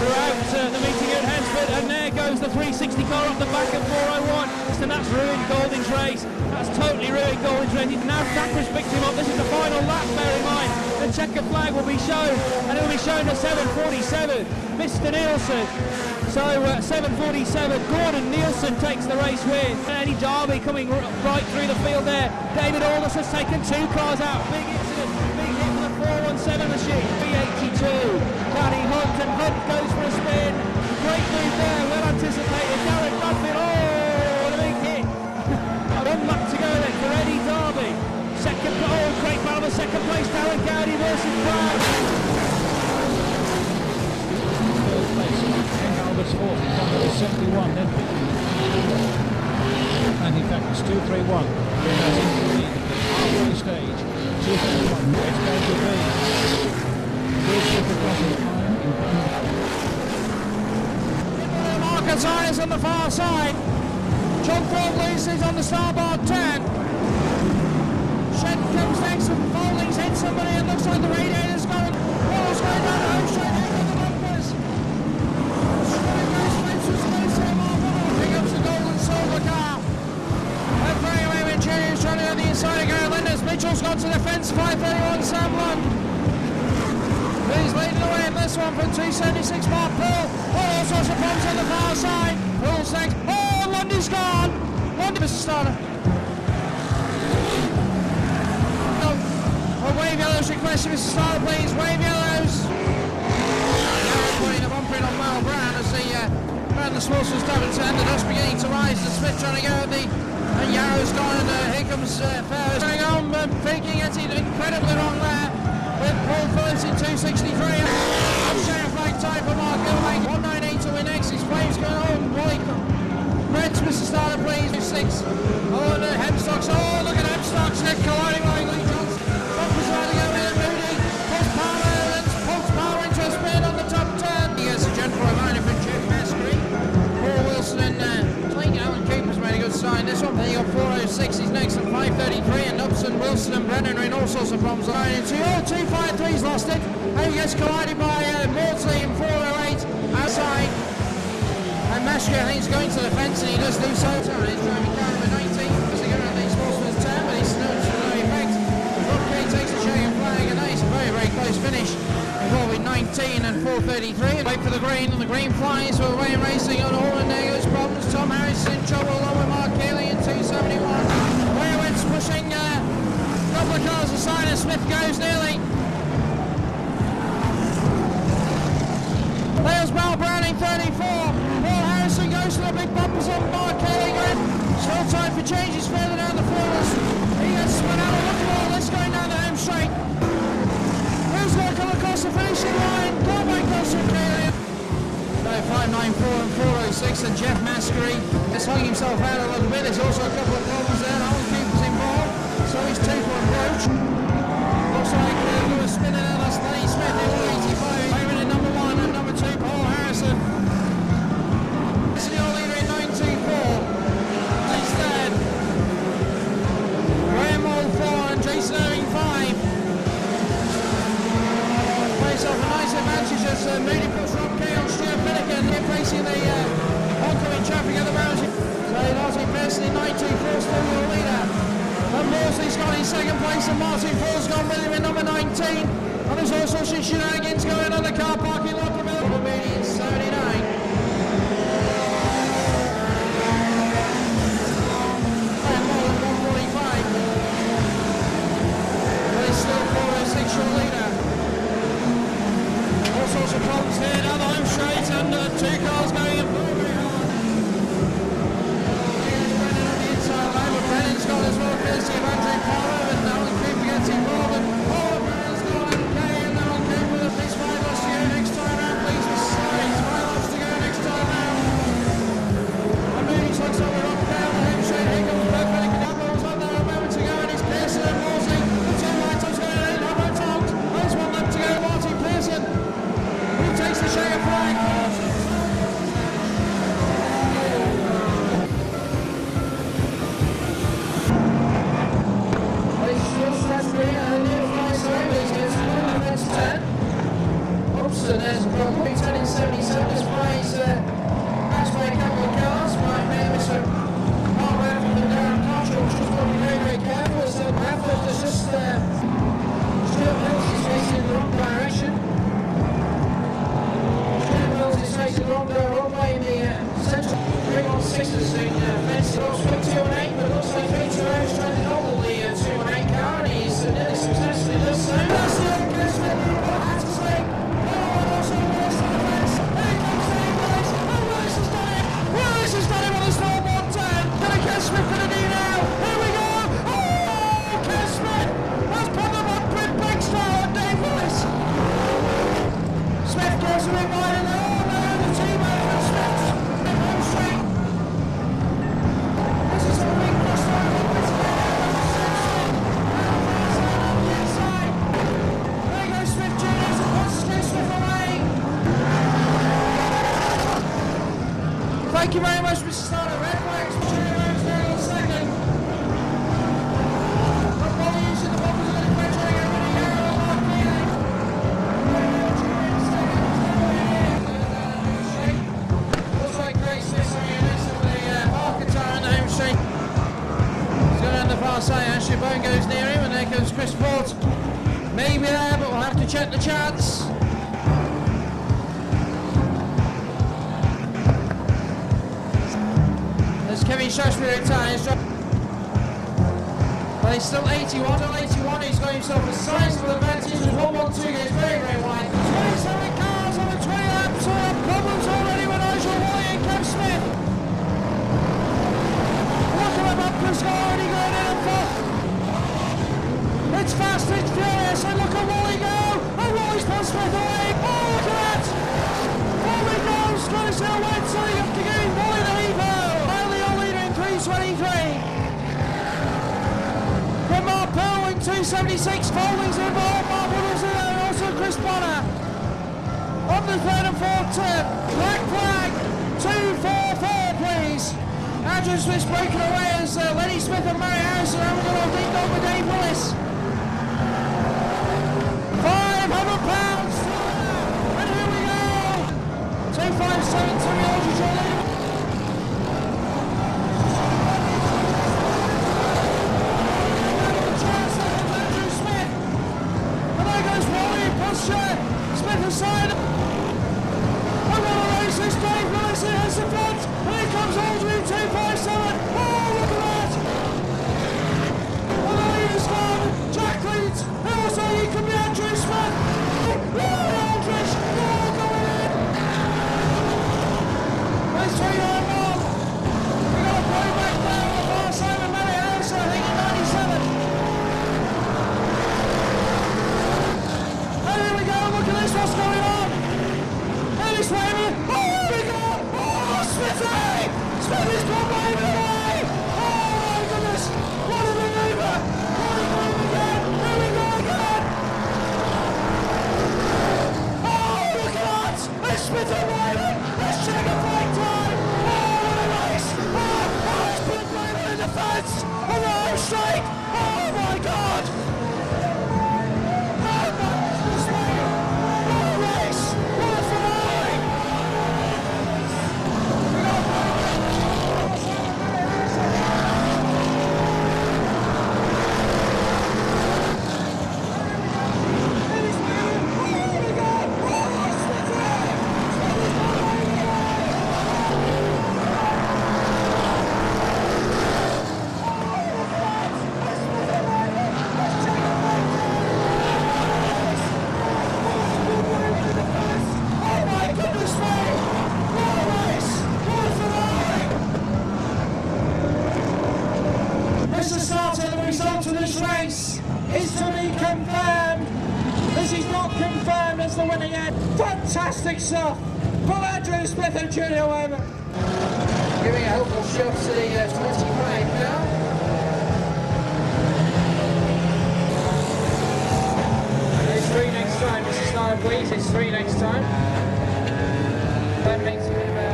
throughout the meeting here at Hensford, and there goes the 360 car off the back of 401, and that's ruined Golding's race. That's totally ruined Golding's race. He's now Thackeray's picked him up. This is the final lap, bear in mind. The checker flag will be shown, and it will be shown to 747, Mr. Nielsen. So 747, Gordon Nielsen takes the race win. Eddie Darby coming right through the field there. David Aldous has taken 2 cars out. Big incident, big hit for the 417 machine. 382, Danny Hunt, and Hunt goes for a spin. Great move there, well anticipated. Darren Buffett, oh, the big hit. 1 lap to go then for Eddie Darby. Second, oh, great battle for second place. Darren Gowdy versus Brown. Third place, King Albert's fourth, number 71, then 50. And in fact, it's 231. That's in the lead at the halfway stage. 231, it's going to be. Here's the crossing line in front of Marcus Irons on the far side. John Ford loses on the starboard turn. Shen comes next and Folding's hit somebody. It looks like the radiator's going. Wall's going down the home straight. Here come the bumpers. Straight goes Spencer's loose here. Pick up the gold and silver car. And bring away with Jerry's trying to go the inside of Gary Linders. Mitchell's gone to the fence. 531 Sam Lund. He's leading away in this one from 276 Mark Poole. All sorts of problems on the far side. Poole's next. Oh, Lundy's gone. Lundy, Mr. Starter. No. Oh, wave yellows requested, Mr. Starter, please. Wave yellows. Now putting a bumper in on Mal Brown as the sportsman's double turn. The dust beginning to rise. The Smith trying to go at the. And Yarrow's gone, and here comes Ferris going on, but thinking it's incredibly wrong there. With Paul Phillips in 263. Share flag time for Mark Gilway. 198 to win next. His flames going on. Roy Brents, Mr. Starter, please. 6. Oh, and Hemstocks. Oh, look at Hemstocks. They're colliding like Lee Johnson. Bumpers trying to go in at Moody. Pulse Power into a spin on the top turn. He gets a gentle reminder from Jeff Maskery. Paul Wilson and Clayton Alan Cooper's made a good sign. This one, then you got 406. He's next at 533. And Upson, Wilson, and Brennan are in all sorts of problems. 253's lost it. And he gets collided by Maudsley in 408 outside. And Mashka, I think, is going to the fence, and he does do so. He's driving down number 19 as they go around the sportsman's turn, but he's no effect. Rob Kay takes the checkered flag, and that is a very, very close finish involving 19 and 433. Wait for the green, and the green flies. We're away racing on all, and there goes problems. Tom Harris in trouble along with Mark Keeley in 271. Weyerwitz pushing a couple of cars aside, and Smith goes nearly. There's Mal Brown in 34. Paul Harrison goes to the big bumpers on Mark Kelly. Still time for changes further down the floors. He gets spun out. Look at all this going down the home straight. Who's going to come across the finishing line? Come back close to Kelly. 594 and 406, and Jeff Maskery has hung himself out a little bit. There's also a couple of problems there. Alan Cooper's involved, so he's 2 for approach. Looks like Lewis spinning out. That's Lenny Smith in 185. Favourite in number 1 and number 2, Paul Harrison. This is the old leader in 924. He's third. Graham Moll 4 and Jason Irving 5. Plays off a nice advantage as Moody puts Rob Kay on Stuart Finnegan. They're facing the oncoming traffic at the mountain. So Martin Pearson in 924 still your leader. And Morsley's gone in second place, and Martin Ford's gone with him in number 19. And there's all sorts of shenanigans going on the car parking lot. Moody in 79. And Moll in 145. But it's still 406 your leader. All sorts of problems here down the home straight, and 2 cars going in very, very hard. Here's Brennan on the inside line, but Brennan's got as well courtesy of Andrew Power, and Alan Cooper gets involved, and Brennan's got Alan Kay, and Alan Cooper with his 5 last year next time round. 6 to soon fence. Looks like 2 and 8, but looks like 3 to Irish trying to nobble the 2 and 8 car, and he's nearly successfully does so. That's the old Chris Smith, has to say. Also Willis to the fence. There comes Dave Willis. Oh, Willis has done it. Willis has done it with a small one turn. Gonna get Smith for the knee now. Here we go. Oh, Chris Smith has put them on quick big style on Dave Willis. Smith goes a bit wide and the team over and Smith home straight. This is a big cross line on the inside. There goes Smith Juniors and wants to get Smith away. Thank you very much, Mr. Starter. Red flags for Juniors there on second. The ball using the ball was a little bit trying to get rid of Yarrow and Mark Neely. Looks like Grace this units of the marker tire on the home straight. He's going down the far side. Ashley Bone goes near him, and there comes Chris Ford. Maybe there, but we'll have to check the charts. There's Kevin Shashbury tires. But he's still 81. Still 81. He's got himself a sizable advantage. There's 1-1-2 goes very, very wide. 27 cars on the 20 laps. Problems already with Nigel Wally and Kev Smith. Look at him up. BriSCA already going in front. It's fast, it's furious. And look at Wally go. And Wally's put Smith away. Oh, look at that. Wally goes. Scottish Hill wide side up to game. Wally the Evo. Finally all leader in 3:23. From Mark Pearl in 2:76, Folding's involved, Mark Woodall's in there, and also Chris Bonner. On the third and fourth turn, black flag, 2-4-4 please. Andrew Smith's breaking away as Lenny Smith and Murray Harrison are having a little ding dong with Dave Willis. £500, and here we go. 257, Tony Aldridge all in. Smith aside. I'm going to race this Dave Willis. It has the front. And here comes Aldridge 257. Oh, look at that. And the lead is gone. Jack leads. And also he can be Andrew Smith. Oh, Aldridge. Oh, going in. There's 391. We've got a play back there on the far side of Mary Harrison, I think, in 97. Here we go, look at this, what's going on? And he's waving. Oh, here we go! Oh, Smith away! Smith is gone waving away! Oh, my goodness! What a maneuver! What a move again! Here we go again! Oh, look at that! It's Smith and waving! Let's check a break time! Oh, what a race! Oh, it's been waving in the fence! On the home straight! Oh, my God! Fantastic stuff! Pull Andrew Smith and Junior Wayman. Giving a helpful shove to the 25 now. It's 3 next time, Mrs. Snyder, please. It's 3 next time. That makes a bit of an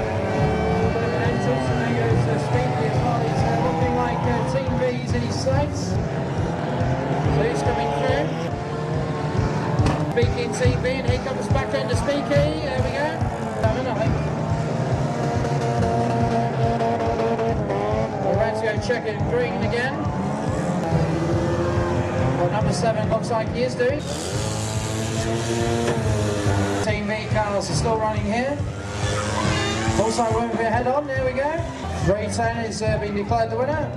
entrance, and there goes Speaky as well. He's looking like Team V's in his sights. So he's coming through. Speaky and TV, and here comes back end to Speaky. There we go. I think. We're about to go check it in green again. Well, number 7 looks like he is doing. Team V cars are still running here. Also, won't be ahead on. There we go. 310 has been declared the winner.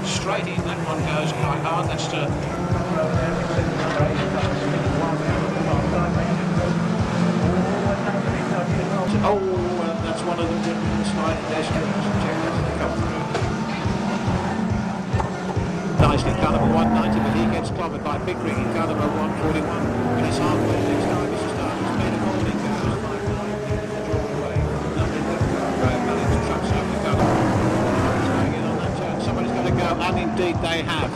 Straight in, that one goes quite hard. That's to that's one of them didn't slide pedestrians. Check that to come through. Nicely, car number 190, but he gets clobbered by Pickering in car number 141. And it's halfway next time Mr. Starr. It's made a holding goes 5 away. Number 11, running to trucks over the car. He's going in on that turn. Somebody's got to go, and indeed they have.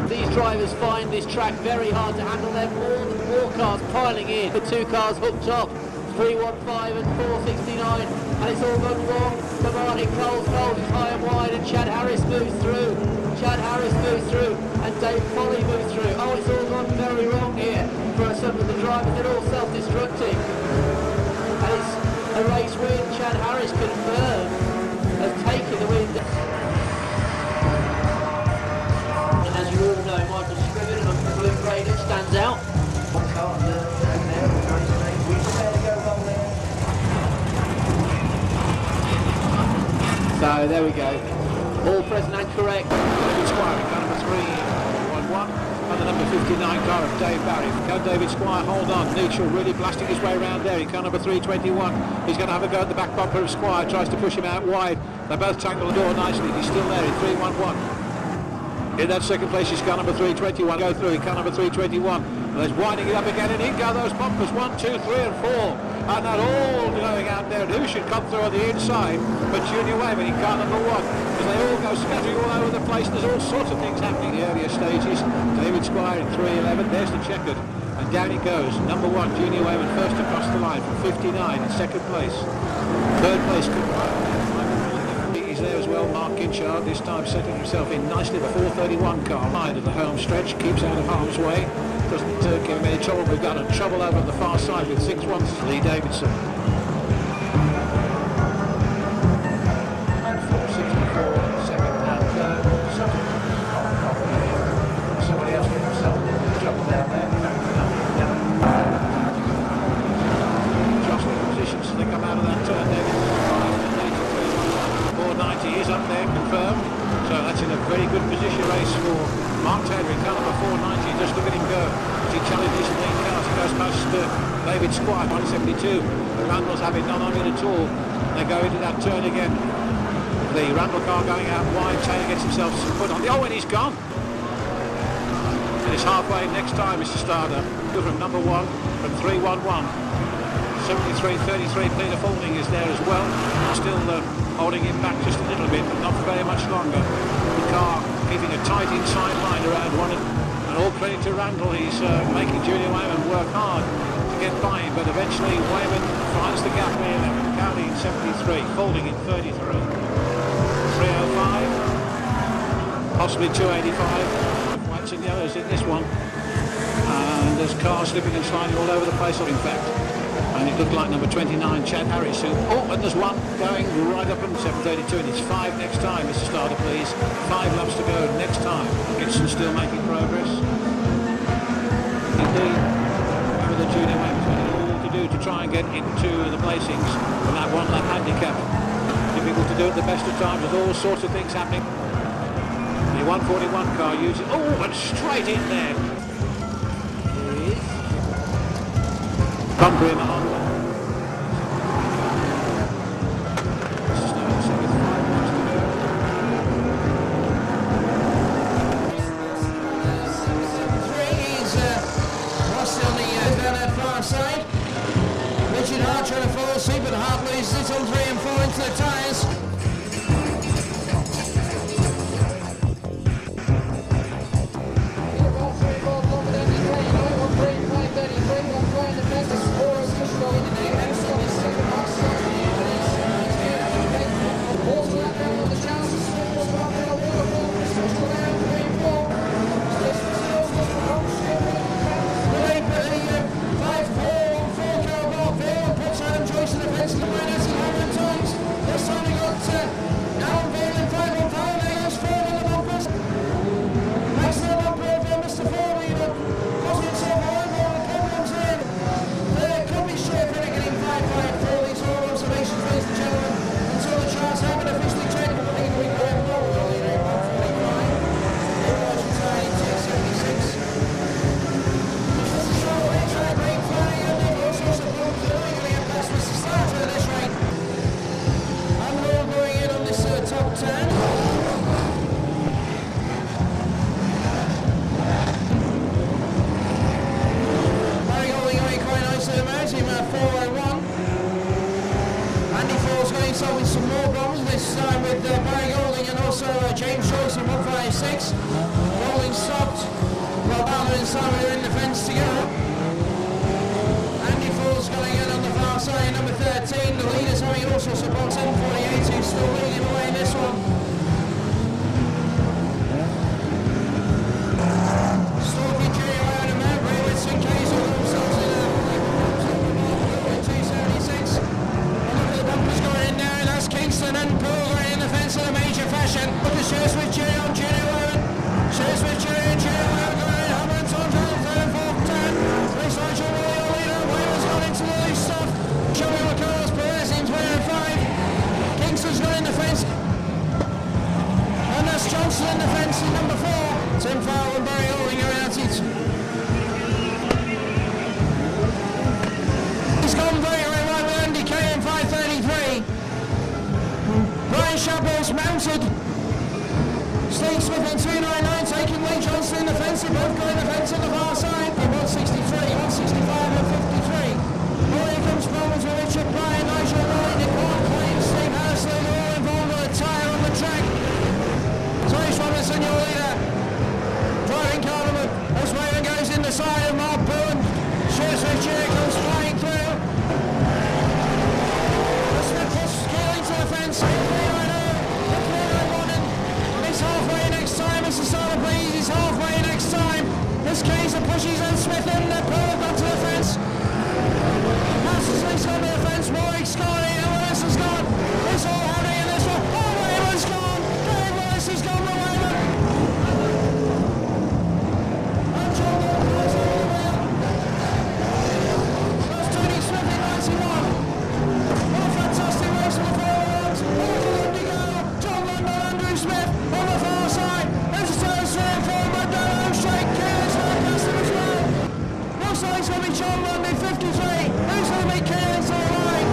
These drivers find this track very hard to handle. There are more cars piling in. The two cars hooked up, 315 and 469, and it's all gone wrong. Martin Coles is high and wide, and Chad Harris moves through. And Dave Foley moves through. Oh, it's all gone very wrong here for some of the drivers. They're all self-destructing. And it's a race win. Chad Harris confirmed has taken the win. As you all know, Michael Scriven among the Blue Raiders stands out. So there we go. All present and correct. David Squire in car number 311 and the number 59 car of Dave Barry. Go David Squire, hold on. Neutral really blasting his way around there in car number 321. He's going to have a go at the back bumper of Squire. Tries to push him out wide. They both tangle the door nicely. He's still there in 311. In that second place is car number 321. Go through in car number 321. And there's winding it up again, and in go those bumpers. 1, 2, 3 and 4. And they're all going out there. And who should come through on the inside but Junior Wayman in car number 1. As they all go scattering all over the place. There's all sorts of things happening in the earlier stages. David Squire in 311. There's the checkered. And down it goes. Number 1, Junior Wayman first across the line from 59 in second place. Third place, he's there as well. Mark Kinchard this time settling himself in nicely. The 431 car line of the home stretch keeps out of harm's way. Doesn't give him any trouble. We've got trouble over on the far side with 6-1 Lee Davidson. And 464 second and somebody else with himself trouble down there. Jostling positions as they come out of that turn. David 490 is up there, confirmed. So that's in a very good position race for Mark Taylor in car number 490. Just look at him go. As he challenges the lead cars. He goes past David Squire, 172. The Randall's having none of it at all. They go into that turn again. The Randall car going out wide. Taylor gets himself some foot on the... Oh, and he's gone. And it's halfway next time, Mr. Starter. From number 1 from 311. 73.33. Peter Faulding is there as well. Still holding him back just a little bit, but not for very much longer. The car keeping a tight inside line around one, and all credit to Randall. He's making Junior Wayman work hard to get by him, but eventually Wayman finds the gap there. Cowley in 73, Faulding in 33. 305, possibly 285. Whites and yellows in this one. And there's cars slipping and sliding all over the place, in fact. And it looked like number 29, Chad Harris, who... Oh, and there's one going right up on 732, and it's 5 next time, Mr. Starter, please. 5 laps to go next time. Gibson still making progress. Indeed, remember the Junior Wayman's got it all to do to try and get into the placings from that one lap handicap. Difficult to do at the best of times with all sorts of things happening. The 141 car uses... Oh, and straight in there. Bunbury in the Honda. Ross on the down that far side. Richard Hart trying to follow suit, but Hart loses it on 3 and 4 into the tyres. also with some more bombs, this time with Barry Golding and also James Joyce in 156. Golding stopped while Ballard and Simon are in the fence together. Andy Fall's going in on the far side, number 13. The leaders having all sorts of on 748, who's still leading away in this one. Stalking Jay around and Matt Raywitz and Case all themselves in a 276. Look at the bumpers going in there, and that's Kingston and Poole going in the fence in a major fashion. Look at Shares with Jay on Jay 11. Shares with Jay and Jay 11 going in. Humbert's on 3rd and 4th, 10. Race Nigel Roy, your leader. Wayman's gone into the loose stuff. Joey McCarles, Perez in 25. Kingston's got in the fence. And that's Johnson in the fence in number 4. Tim Farrell and Barry Olding are out it. He's gone very right with Andy Kay in 533. Brian Shabbles mounted. Steve Smith in 299 taking Lee Johnson in the fence. They both go in the fence on the far side. And 163, 165 and 53. Oh, here comes Bowles with Richard Bryan, Nigel Roy, Nick Clark, Steve Harrison, they're all involved with a tyre on the track. Trace Robinson, your leader. Driving car number, as Wayman goes in the side of Mark Boone. Schurzwich Junior comes flying through. Smith puts Keeling to the fence. He's halfway next time. It's the start of Breeze. He's halfway next time. This Kaiser pushes and Smith in. They're pulled onto the fence. Masterson's gone to the fence. Warwick's gone. Ian Willis has gone. It's all happening in this one. Oh, Wayman's gone. Dave Willis has gone with Wayman. And John Lawrence over the wheel. That's Tony Smith in 91. What a fantastic race for the 4 rounds. Michael Indigo. John London, Andrew Smith on the far side. There's a turn 3 and 4. McDonald, Shake, Keelan's right past him as well. Looks like it's going to be John London, 53. Who's going to be Keelan to the right?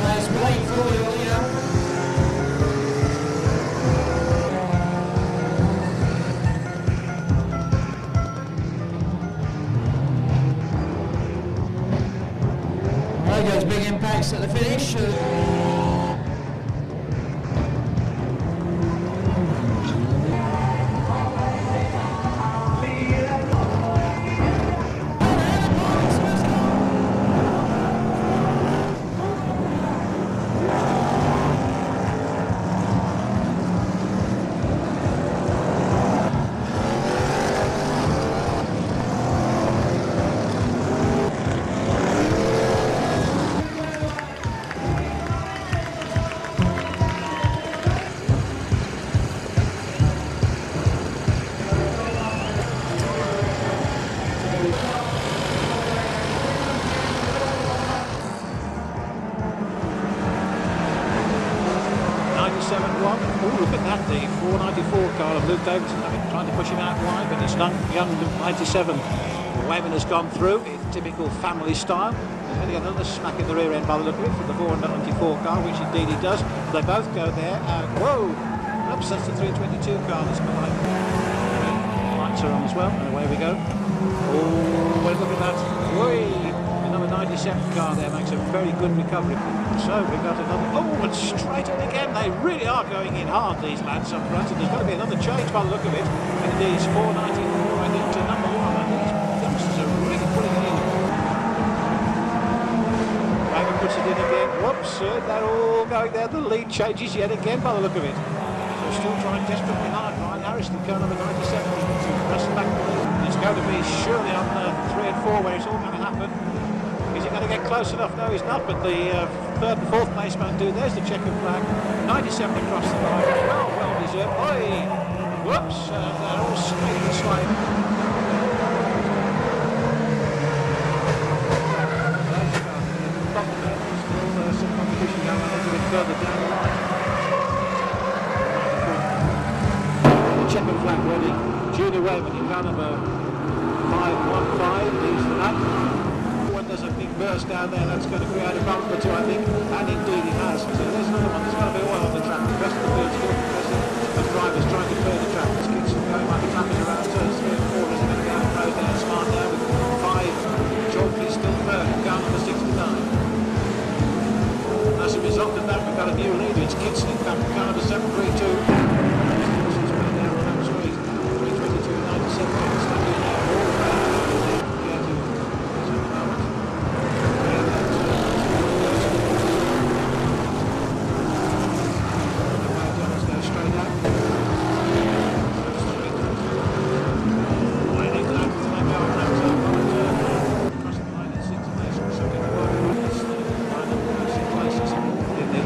There's Blake Floyd, your leader. There goes big impacts at the finish. Oh, look at that, the 494 car of Luke Davidson, trying to push him out wide, but it's young 97. Wayman has gone through in typical family style. He's going to get another smack in the rear end by the look of it for the 494 car, which indeed he does. They both go there, and whoa, upsets the 322 car that's behind. Lights are on as well, and away we go. Oh, well, look at that. Whee! Another 97 car there makes a very good recovery. So we've got another, oh, and straight in again. They really are going in hard, these lads up front, and there's got to be another change by the look of it. And indeed, it's 494 and into number 1. I think these youngsters are really putting it in. Wayman puts it in again. Whoops, they're all going there. The lead changes yet again by the look of it. So still trying desperately hard. Ryan Harrison, car number 97, to press back. It's going to be surely on 3 and 4 where it's all going to happen. Is he going to get close enough? No, he's not, but the 3rd and 4th place man do. There's the checkered flag. 97 across the line. Well deserved. Oi! Whoops! They're all straight and slide. Still some competition going on a little bit further down the line. The checkered flag ready. Junior Wayman in car number 515 leads the lap. There's a big burst burst down there. That's going to create a bump or two, I think, and indeed it has. So there's another one. There's going to be oil on the track. The rest of the field's still compressing as drivers trying to clear the track. This keeps going like it's happening around turns 3 and 4. Is going to go out road there. Smart now with 5. Chalky still third. Car number 69. As a result of that, we've got a new leader. It's Kitson in back, car number 732.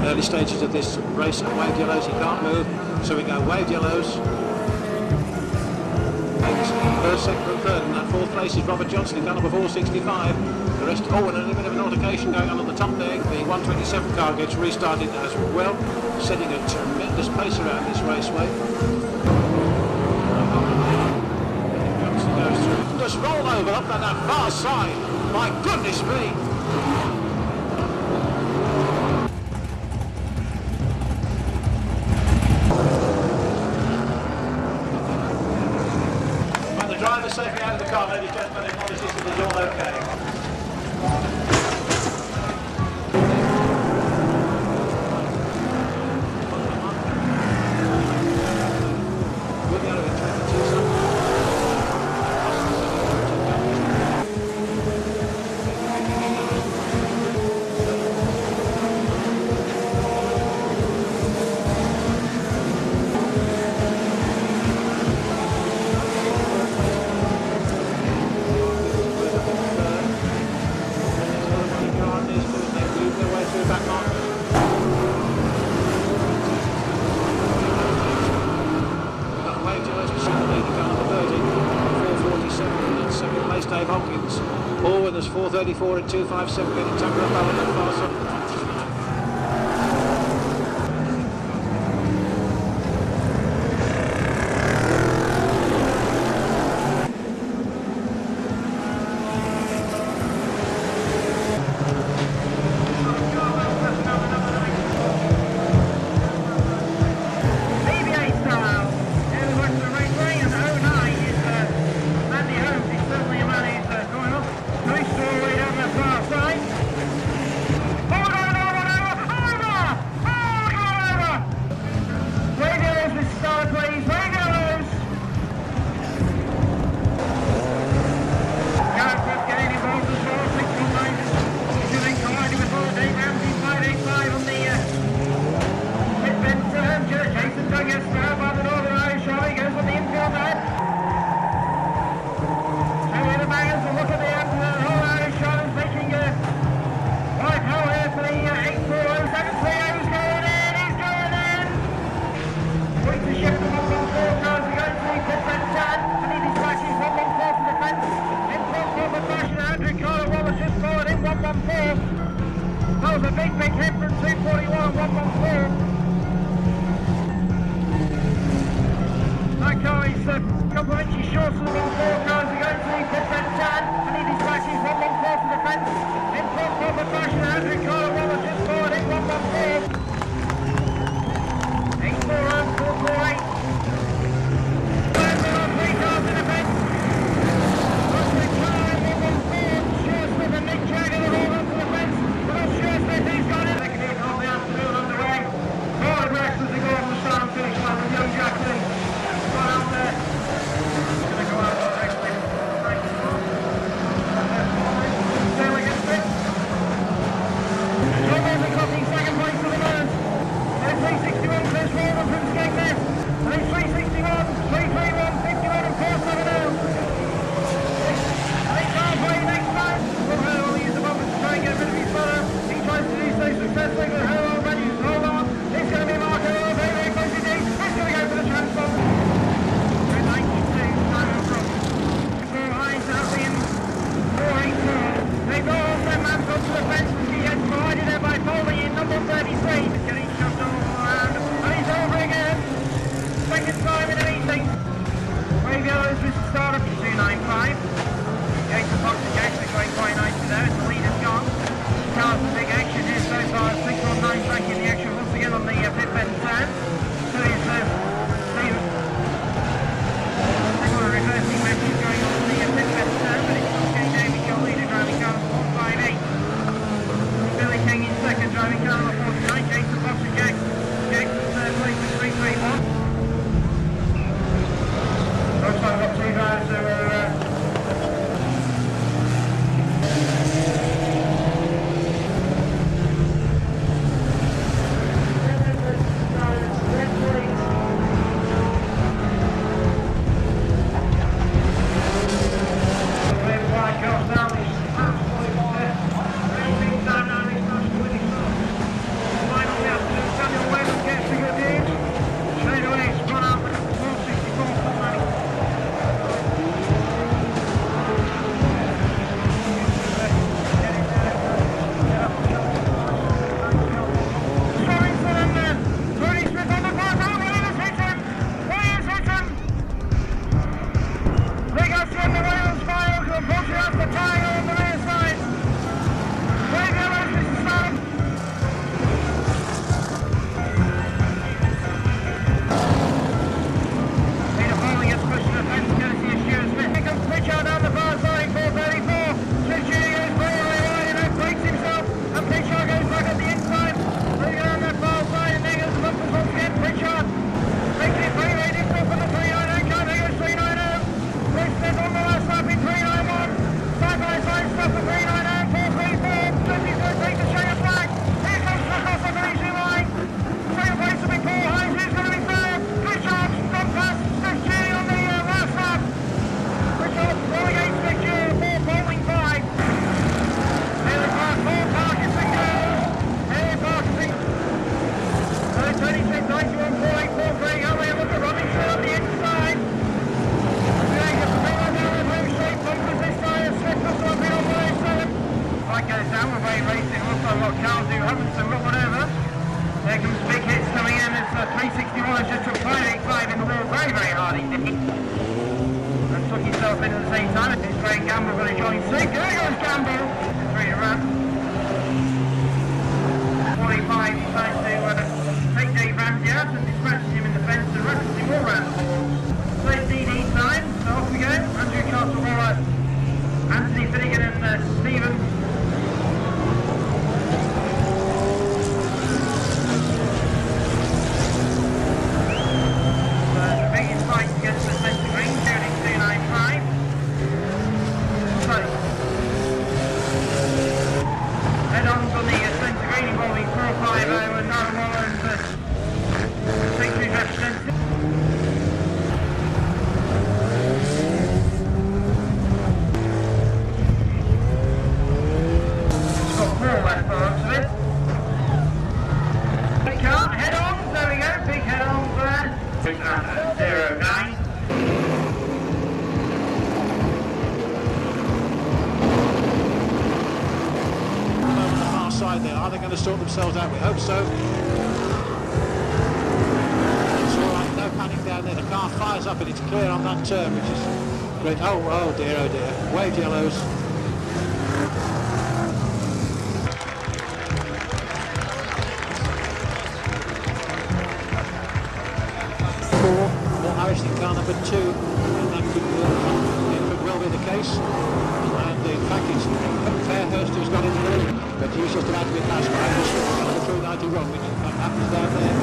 Early stages of this race at waved yellows, he can't move, so we go waved yellows. First, second and third, and that fourth place is Robert Johnson in car number 465. The rest, and a little bit of an altercation going on the top there. The 127 car gets restarted as well, setting a tremendous pace around this raceway. Johnson goes through. Just roll over up on that far side. My goodness me! Safely out of the car, ladies and gentlemen, apologies if it's all okay. Forward, there's 434 and 257 getting tuckered up over that far side. That was a big hit from 241 and 114. That car is a couple of inches short of the 114 cars are going to the pit that tan, and he dispatches 114 to the fence. In front of the fashion, Andrew Carter Waller just forward in 114. 8-4 and 448. And there are 3 cars in the fence. Rusty Carr in 114, Shearsmith and Nick Jagger are all onto the fence. But Shearsmith, he's got it. Second heat all the afternoon underway. All abreast as they go on the start and finish line with young Jackson. Got out there. He's going to go out on the next I've got cars who haven't got one over. There comes big hits coming in. It's 361 has just took 585 in the wall very, very hard indeed. And took himself in at the same time. It's Craig Gamble going to join suit. There goes Gamble. Three to run. 45 decides to take Dave Ramsey out and dispatches him in the fence and rushes him all round. So it's DD time. So off we go. Andrew Castle-Waller, Anthony Finnegan and Stephen. Are they going to sort themselves out? We hope so. It's all right, no panic down there. The car fires up and it's clear on that turn, which is great. Oh dear, oh dear. Waved yellows. For Harrison car number 2, and that could well be the case. And in fact, it's Fairhurst who's got in the lead, but he's just about to be passed by the 391, which happens down there.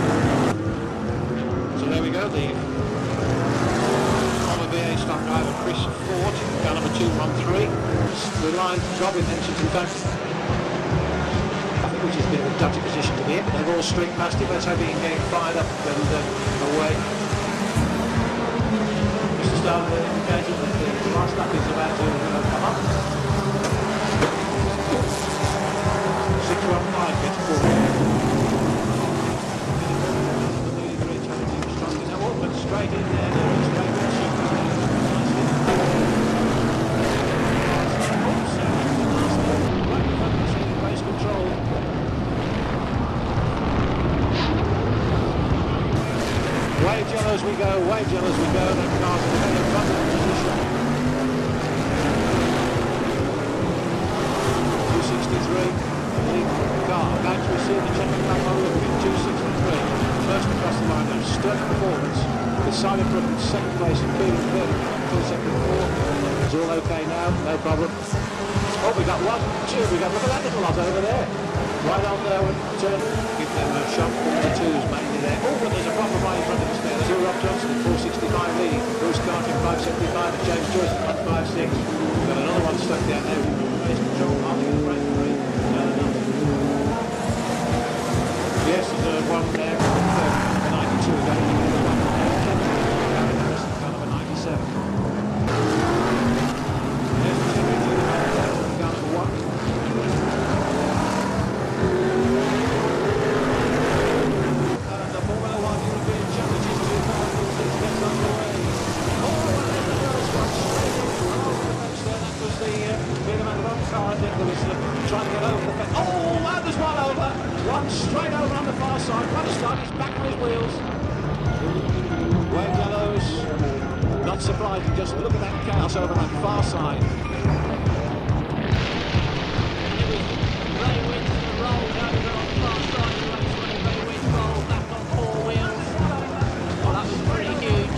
So there we go, the former VA stock driver Chris Ford, car number 213. The line Robin mentioned, in fact, I think which is a bit of a dodgy position to be in, but they've all streaked past him. Let's hope he can get fired up and away. Just to start with indicating that the last lap is about to come up. 615 gets forward. Straight in there, race control. Wave yellow as we go, wave yellow as we go, that car's in a very abundant position. 263. Car about to receive the check and back on look in 263. First across the line, a sterling performance with Simon Brook in second place and Keelan third, 274. It's all okay now, no problem. Oh, we got 1, 2, we got, look at that little lot over there. Right on there and turn, give them a shot, 42s mainly there. Oh, but there's a proper right in front of us there. There's Rob Johnson at 465 leading, Bruce Carter 575 and James Joyce at 156. We've got another one stuck down there. Race control, Martin and Frank Green. Yes, there's one there, 92, going to the one there, Gary Harrison, car number 97. There's the two into the car number 1. And the Formula 1 European Championship 2006 gets underway. Oh, and there's the first one straight in. Oh, the fence there, that was the big amount of car, I think, that was trying to get over the fence. Oh, and there's one over. One straight over on the far side. What a start, he's back on his wheels. Wave yellows. Not surprising, just look at that chaos over that far side. It was Ray Winston rolled over on the far side of the raceway. Ray Winston rolled back on 4 wheels. Oh, that was pretty huge.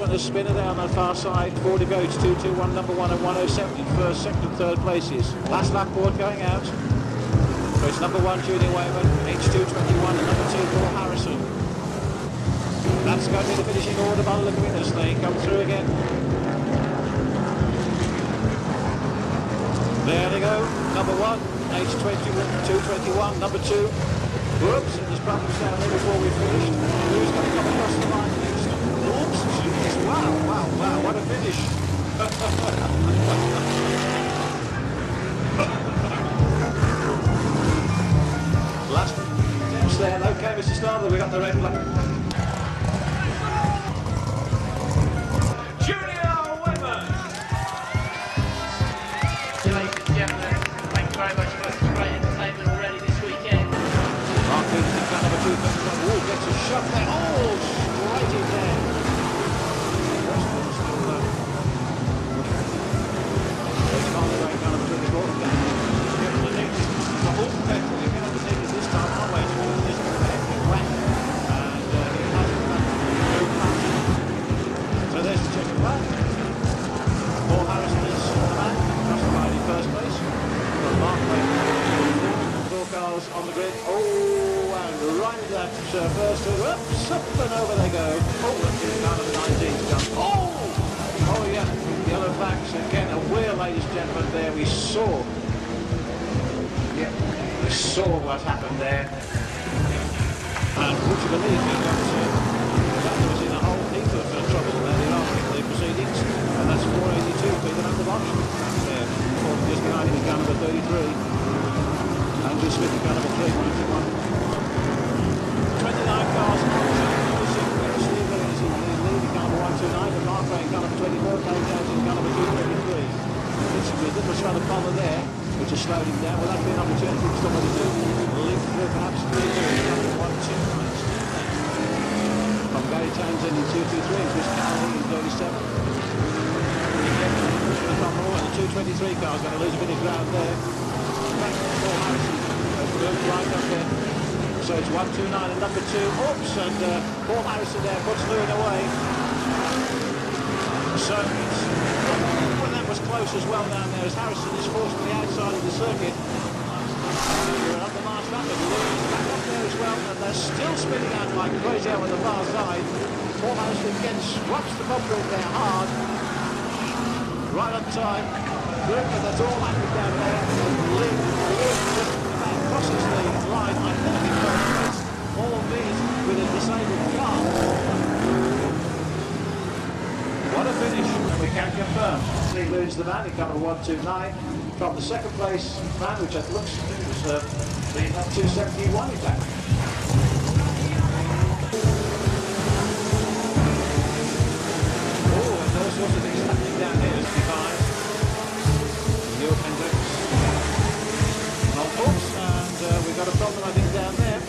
The spinner there on the far side, 4 to go, it's 221, number 1 and 107, first, second and third places. Last lap board going out. So it's number 1 Judy Wayman, H221 and number 2 Paul Harrison. That's going to be the finishing order by the look of it as they come through again. There they go, number 1, H221, number 2. Whoops, and there's problems down there before we finished. Who's going to come across the line next? Oops, jeez, wow, what a finish. the red flag. Ladies and gentlemen, thank you very much for some great entertainment already this weekend. Mark Williams in car number 231. Oh, gets a shot there. Oh, straight in there. It's Mark Williams, car number 24. The whole petrol, you're going to take it this time, aren't we? This is wet. And it hasn't done no passing. So there's the checkered flag. Paul Harrison is the man, classified in first place. Got Mark Williams, 4 cars on the grid. Oh, and right at that first hook. Oops, up and over they go. Oh, look, here car number 19 to come. Oh, yeah, yellow flags again. And we're, ladies and gentlemen, there we saw. Yeah, we saw what happened there. And would you believe me, that was in a whole heap of trouble early on in the proceedings. And that's 482 for the number option. There, just behind him in car number 33. Andrew Smith in car number 391. 29 cars on the sequence. Steve Williams in the lead in car number 129. And Mark Ray in car number 24. Dave Jones in car number 233. It's a little trying to follow there, which has slowed him down. Will that be an opportunity for somebody to link through perhaps 129? From Gary Townsend in 223, Chris Cowley in 37. The 223 car is going to lose a bit of ground there. Back to Paul Harrison has moved right up there. So it's 129 and number 2. Oops, and Paul Harrison there puts Lewin away. So it's, well, that was close as well down there as Harrison is forced to the outside of the circuit. We're up the last lap, but Lewin is back up there as well, and they're still spinning out like crazy out on the far side. Paul Harrison again swaps the bumper in there hard. Right on time. Good, but that's all happening down there. And Lynn just about crosses the line. I think he goes all of these with a disabled car. What a finish. We can confirm. Steve Lewin's the man in car number 129. From the second place man, which it looks was the 271 in fact. Oh, and all sorts of things happening down here as behind. And we've got a problem, I think, down there.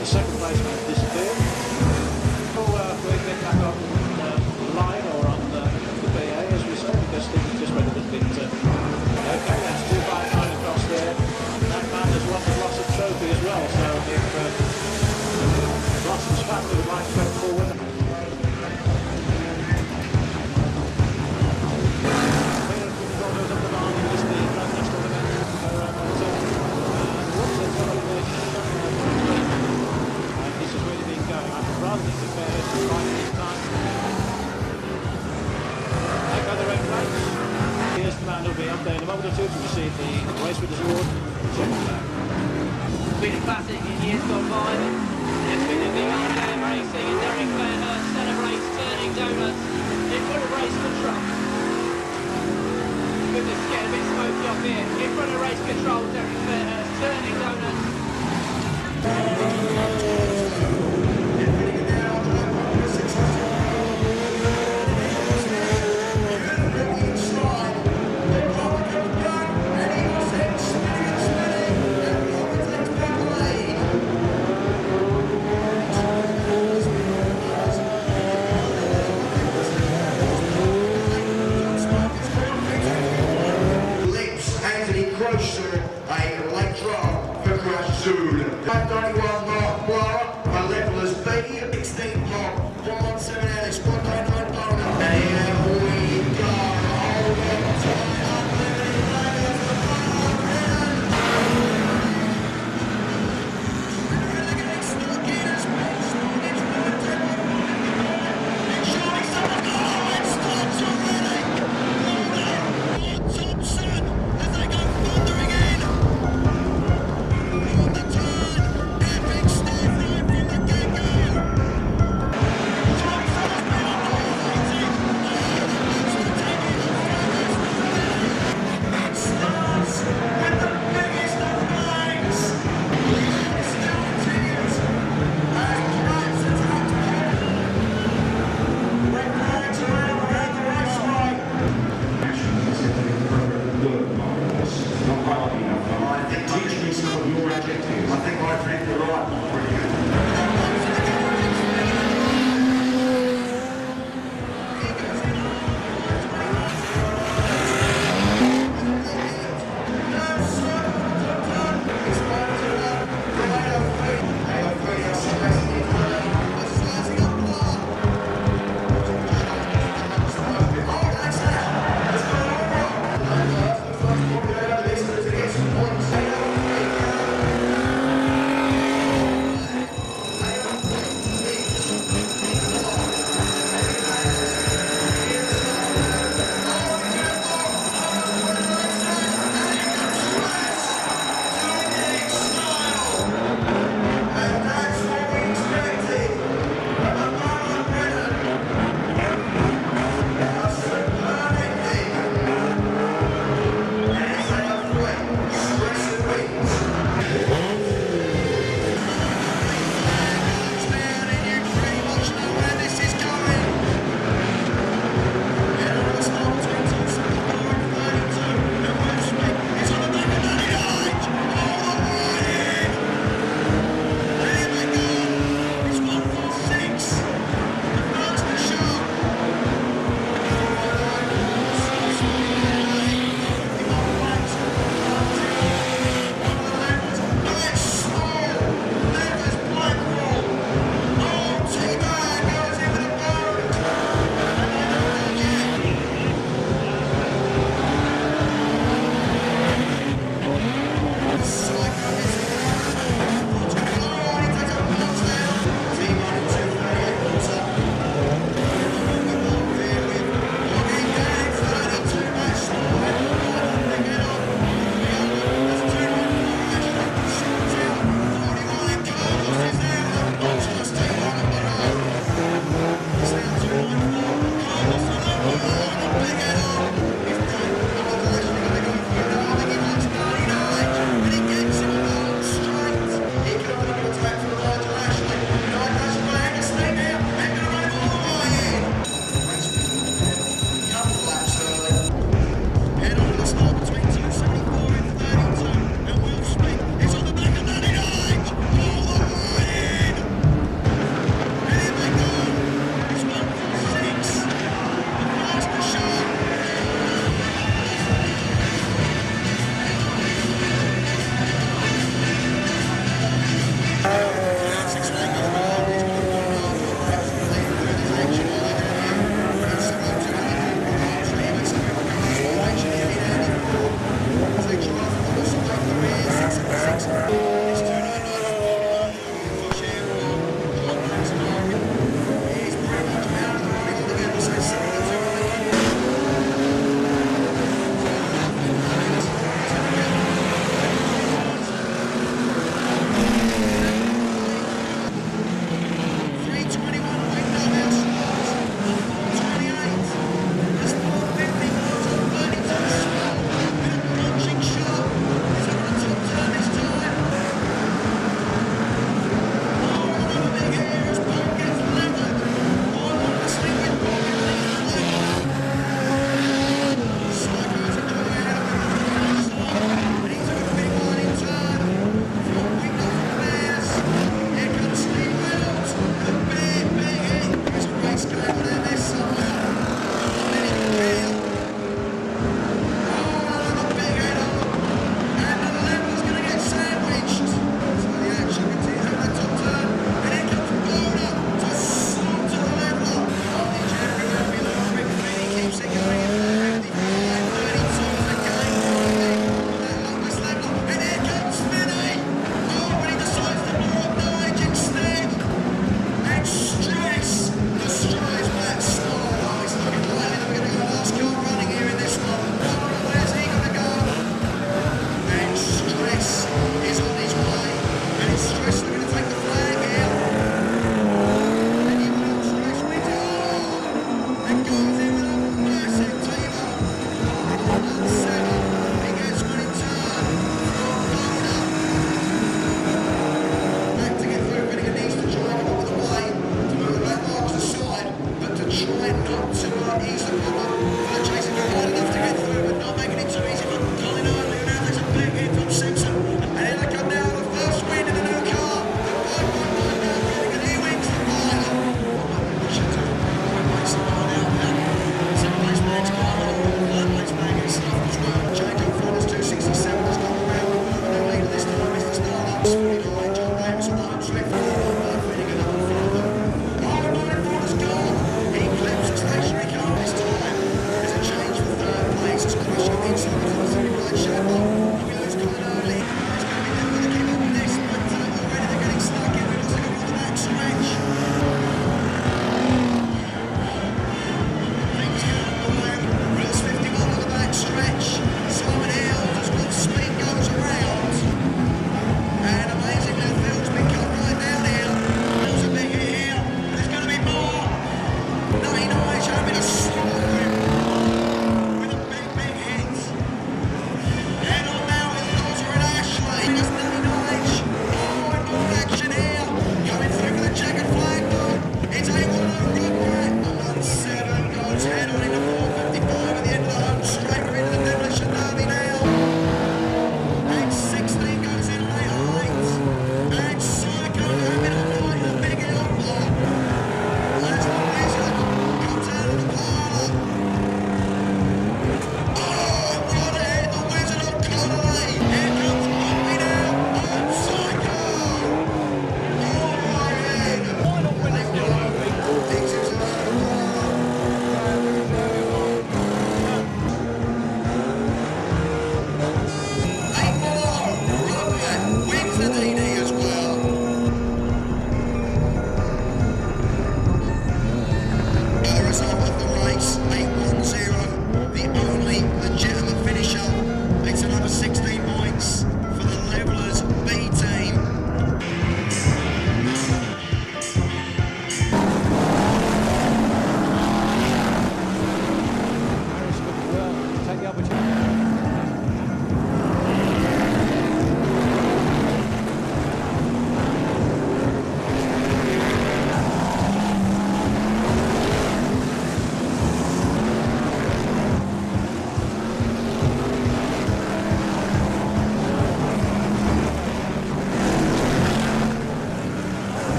The second place man disappeared. We'll get back on the line or on the BA, as we say, because things just went a little bit. Okay, that's 259 across there. That man has won the Blossom Trophy as well, so if Blossom's family would like to go forward. To receive the Race Winners Award. It's been a classic in years gone by. It's been a big old day of racing, and Derek Fairhurst celebrates turning donuts in front of race control. Goodness, it's getting a bit smoky up here. In front of race control, Derek Fairhurst turning donuts.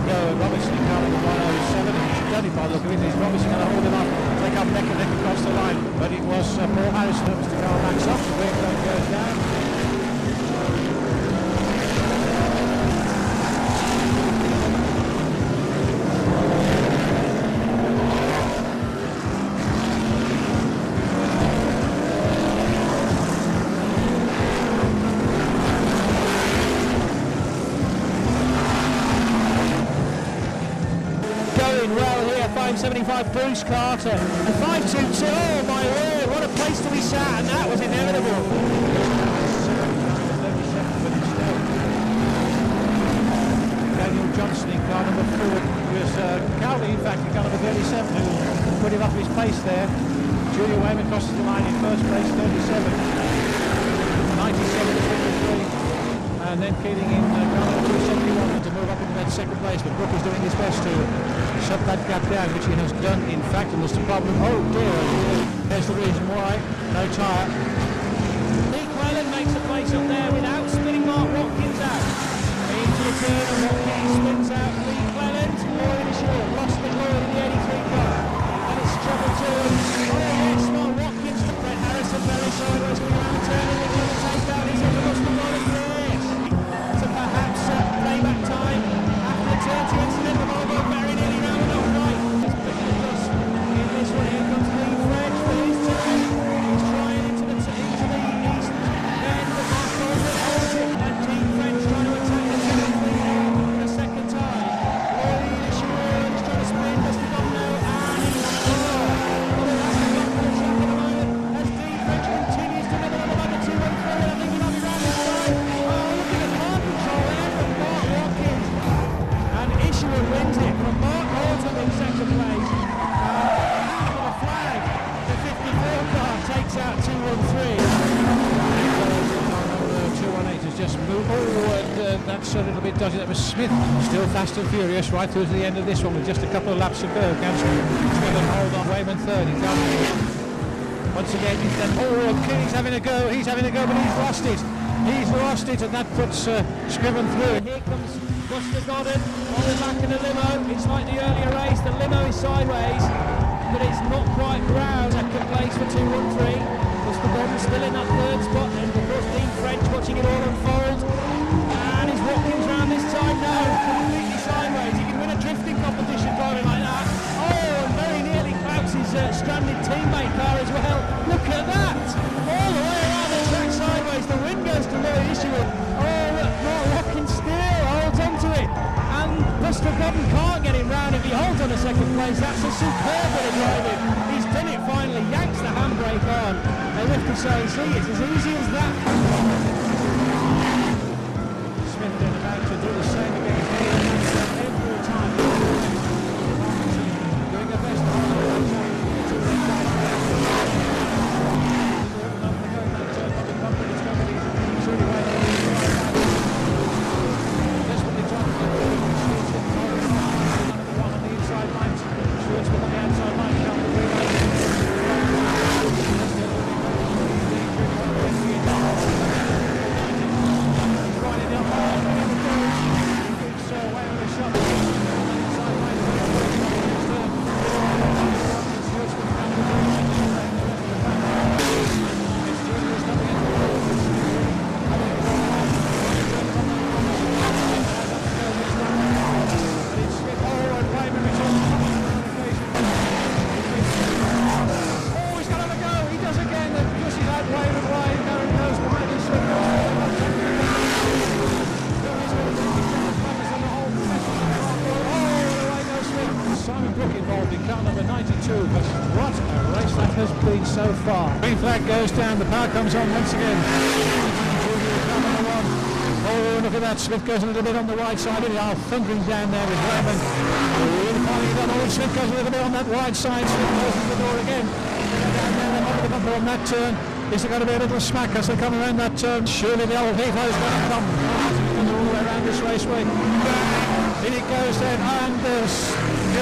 go. Robinson in car number 107, and he's done it by the look of it. Is Robinson going to hold him up, take up neck and neck across the line? But it was Paul Harrison that was the car backs up. The brake line goes down. Going well here, 575 Bruce Carter, and 522, oh my word, what a place to be sat, and that was inevitable. Daniel Johnson in car number 4. It was Cowley, in fact, in car number 37, who put him up his pace there. Julia Wayman crosses the line in first place, 37. 97 to 53. And then Keating in car number 271 to move up into that second place. But Brooke is doing his best to shut that gap down, which he has done, in fact, and there's the problem. Oh dear, there's the reason why. No tyre. Lee Cleland makes a place up there without spinning Mark Watkins out. Into the turn, and Watkins spins out Lee Cleland. Lloyd is sure, lost the Lloyd in the 83 car. And it's trouble to oh yes, Mark Watkins to Brett Harrison, very sideways, coming around the turn, and Lee Cleland takes down his other lost the Lloyd in there. So perhaps playback time after the turn to incident, the ball go very nearly round and upright. In this one, here comes Lee French for his turn. He's trying into the east end, but Mark Goldman holds it, and Dean French trying to attack the turn for the second time. Lloyd is trying to spin, Mr. Domino, and he's well, that's the back of the track at the moment as Dean French continues to nibble on the 2-1-3. I think he might be round this time. Look at the car control there from Mark Watkins, and Isherwood wins it from Mark Horton in second place. For the flag, the 54 car takes out 2-1-3. 218 has just moved. That's a little bit dodgy. That was Smith, still fast and furious right through to the end of this one with just a couple of laps to go. Smith and hold on. Wayman third. He's down. Once again, Keating's having a go. He's having a go, but he's lost it. He's lost it, and that puts Scriven through. And here comes Buster Goddard on the back of the limo. It's like the earlier race. The limo is sideways, but it's not quite round. Second place for 2-1-3. Buster Goddard still in that third spot, and of course Dean French watching it all unfold. And is Watkins round this time? No, completely sideways. He can win a drifting competition driving like that. Oh, and very nearly clouts his stranded teammate car as well. Look at that! All the way around the track sideways. The win goes to Lloyd Isherwood. Oh, look, Mark Watkins still holds on to it. And Buster Goddard can't get him round if he holds on to second place. That's a superb bit of driving. He's done it finally. Yanks the handbrake on. They lift to say, see, it's as easy as that. Smith then about to do the same again. Every time. Doing their best to hold on to so far. Green flag goes down, the power comes on once again. Oh, look at that, Smith goes a little bit on the right side, thundering down there with Wayman. Really finally done all. Smith goes a little bit on that wide side, Smith closes the door again. Down there, they're under the bumper on that turn. Is there going to be a little smack as they come around that turn? Surely the old Heathrow is going to come all the way around this raceway. In it goes then, and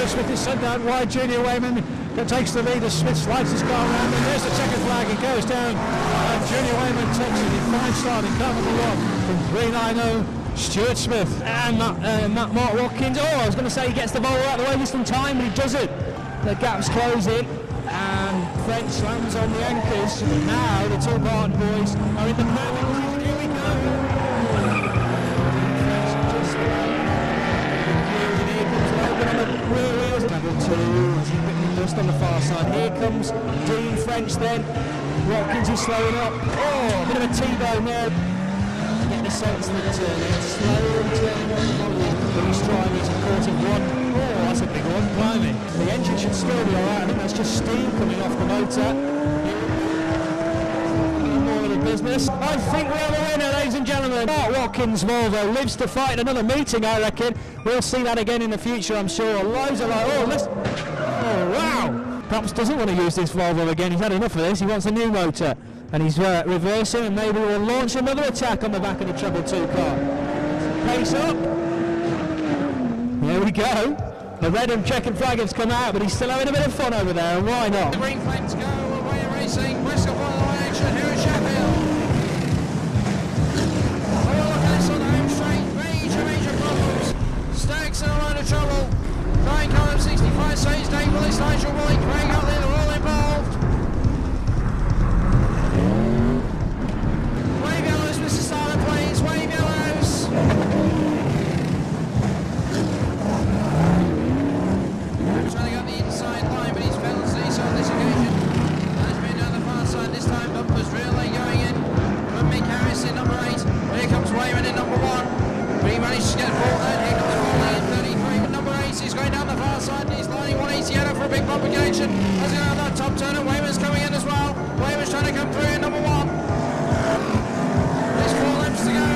Smith is sent out wide. Junior Wayman takes the lead as Smith slides his car around, and there's the checkered flag. It goes down, and Junior Wayman takes it in fine start in car number 1 from 390 Stuart Smith and Mark Watkins. Oh, I was going to say he gets the ball out of the way this time, but he doesn't. The gap's closing, and French slams on the anchors. Now the two Barton boys are in the perfect position. Here we go. French just and here comes Logan on the rear wheels. Level 2, as he quickly dust on the far side. Here comes Dean French then. Watkins is slowing up. Oh, a bit of a T-bone there. Get the sense that it's slow and turning on the volume. These drivers, of course, have won. Oh, that's a big one, blimey. The engine should still be alright. I think that's just steam coming off the motor. More of the business. I think we have a winner, ladies and gentlemen. Mark Watkins Volvo lives to fight another meeting, I reckon. We'll see that again in the future, I'm sure. Loads of like, oh, wow. Perhaps doesn't want to use this Volvo again. He's had enough of this. He wants a new motor. And he's reversing, and maybe we'll launch another attack on the back of the Treble 2 car. Pace up. There we go. The red and checkered flag has come out, but he's still having a bit of fun over there, and why not? The green flags go away racing. BriSCA for the line action here at Sheffield. Oh, look at this on the home straight. Major problems. Stacks in a load of trouble. Dying car of 65 says Dave Willis, Nigel Willie, Craig Utley, they're all involved. Wave yellows, Mr. Starter, please. Wave yellows. Trying to get the inside line, but he's failed to do so on this occasion. Has been down the far side this time. Bumpers really going in from Mick Harris in number 8. Here comes Wayman in number 1. But he managed to get the ball there. Here comes Foley in 33 with number 8. He's going down the far side and he's lining 180 yellow for a big bumper connection. Has gone down that top turn and Wayman's coming in as well. Wayman's trying to come through in number 1. There's 4 laps to go.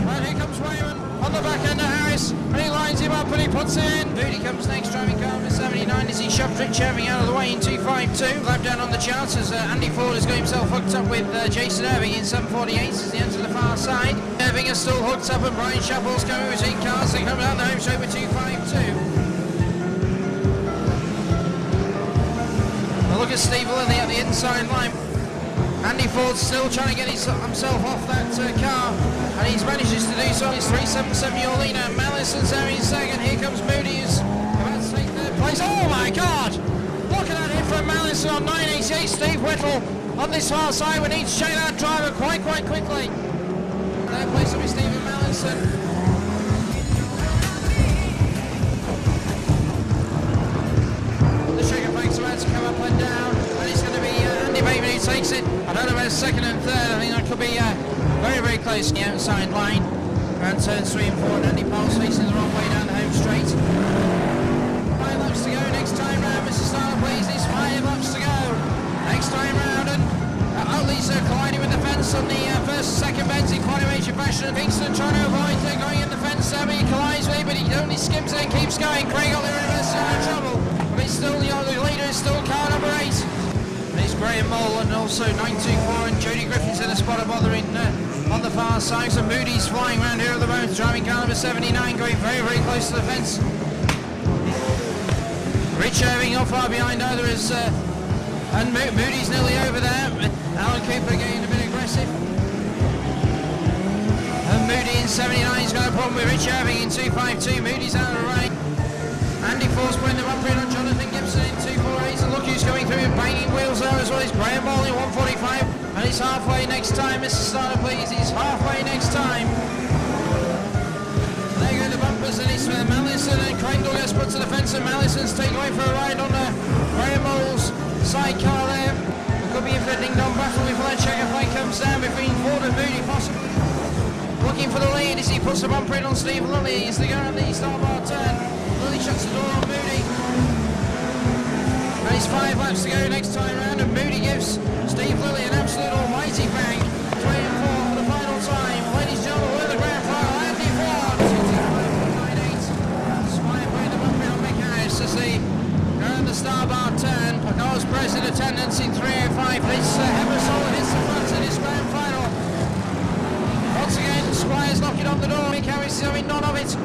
And here comes Wayman on the back end of Harris. And he lines him up and he puts it in. Moody comes next, driving car number 79 as he shoved Rich Irving out of the way in 252. Lap down on the charts as Andy Ford has got himself hooked up with Jason Irving in 748 as he enters the far side. Irving is still hooked up and Brian Chappell's coming between cars. They come down the home straight with 252. Look at Steve Lilly at the inside line. Andy Ford's still trying to get himself off that car, and he's manages to do so. He's 377 your leader. Mallison's there in second. Here comes Moody, who's about to take third place. Oh my God! Look at that hit from Mallison on 988. Steve Whittle on this far side. We need to check that driver quite quickly. Third place will be Stephen Mallison. The trigger flank's about to come up and down, and it's going to be Andy Bateman who takes it. I don't know about second and third. I think that could be very close to the outside line. Around turns 3 and 4, and Andy Powell's facing the wrong way down the home straight. 5 laps to go next time round. Mr. Starler, please. There's 5 laps to go next time round, and Utley's colliding with the fence on the first and second bends in quite a major fashion. Kingston trying to avoid going in the fence there, but he collides with it, but he only skims it and keeps going. Craig Utley reverses out of trouble, but it's still the leader is still car number 8. There's Graham Mole and also 924 and Jody Griffin's in a spot of bothering on the far side. So Moody's flying around here at the moment, driving car number 79, going very close to the fence. Rich Irving not far behind either is, and Moody's nearly over there. Alan Cooper getting a bit aggressive. And Moody in 79's got a problem with Rich Irving in 252. Moody's out of the rain. Andy Force putting them up in on Jonathan Gibson in 248, and look who's coming through and banging wheels there as well. It's Graham Ball in 145, and he's halfway next time. Mr. Starter, please, he's halfway next time. There go the bumpers, and it's Mallison and Craig gets put to the fence, and Mallison's taken away for a ride on Graham Ball's sidecar there. It could be a ding-dong battle before that checker flag comes down between Ford and Moody, possibly. Looking for the lead as he puts the bumper in on Steve Lilly as they go around the starboard turn. Lilly shuts the door on Moody. And it's 5 laps to go next time round, and Moody gives Steve Lilly an absolute almighty bang. 3 and 4 for the final time. Ladies and gentlemen, we're the grand final. Andy Ford, 225.98. Spire putting the bumper in on Mick Harris as they go around the starboard turn. Pacar's present attendance in 305. It's Ebersol hits the front in his grand final. Once again, Squire's knocking on the door. Mick Harris is having none of it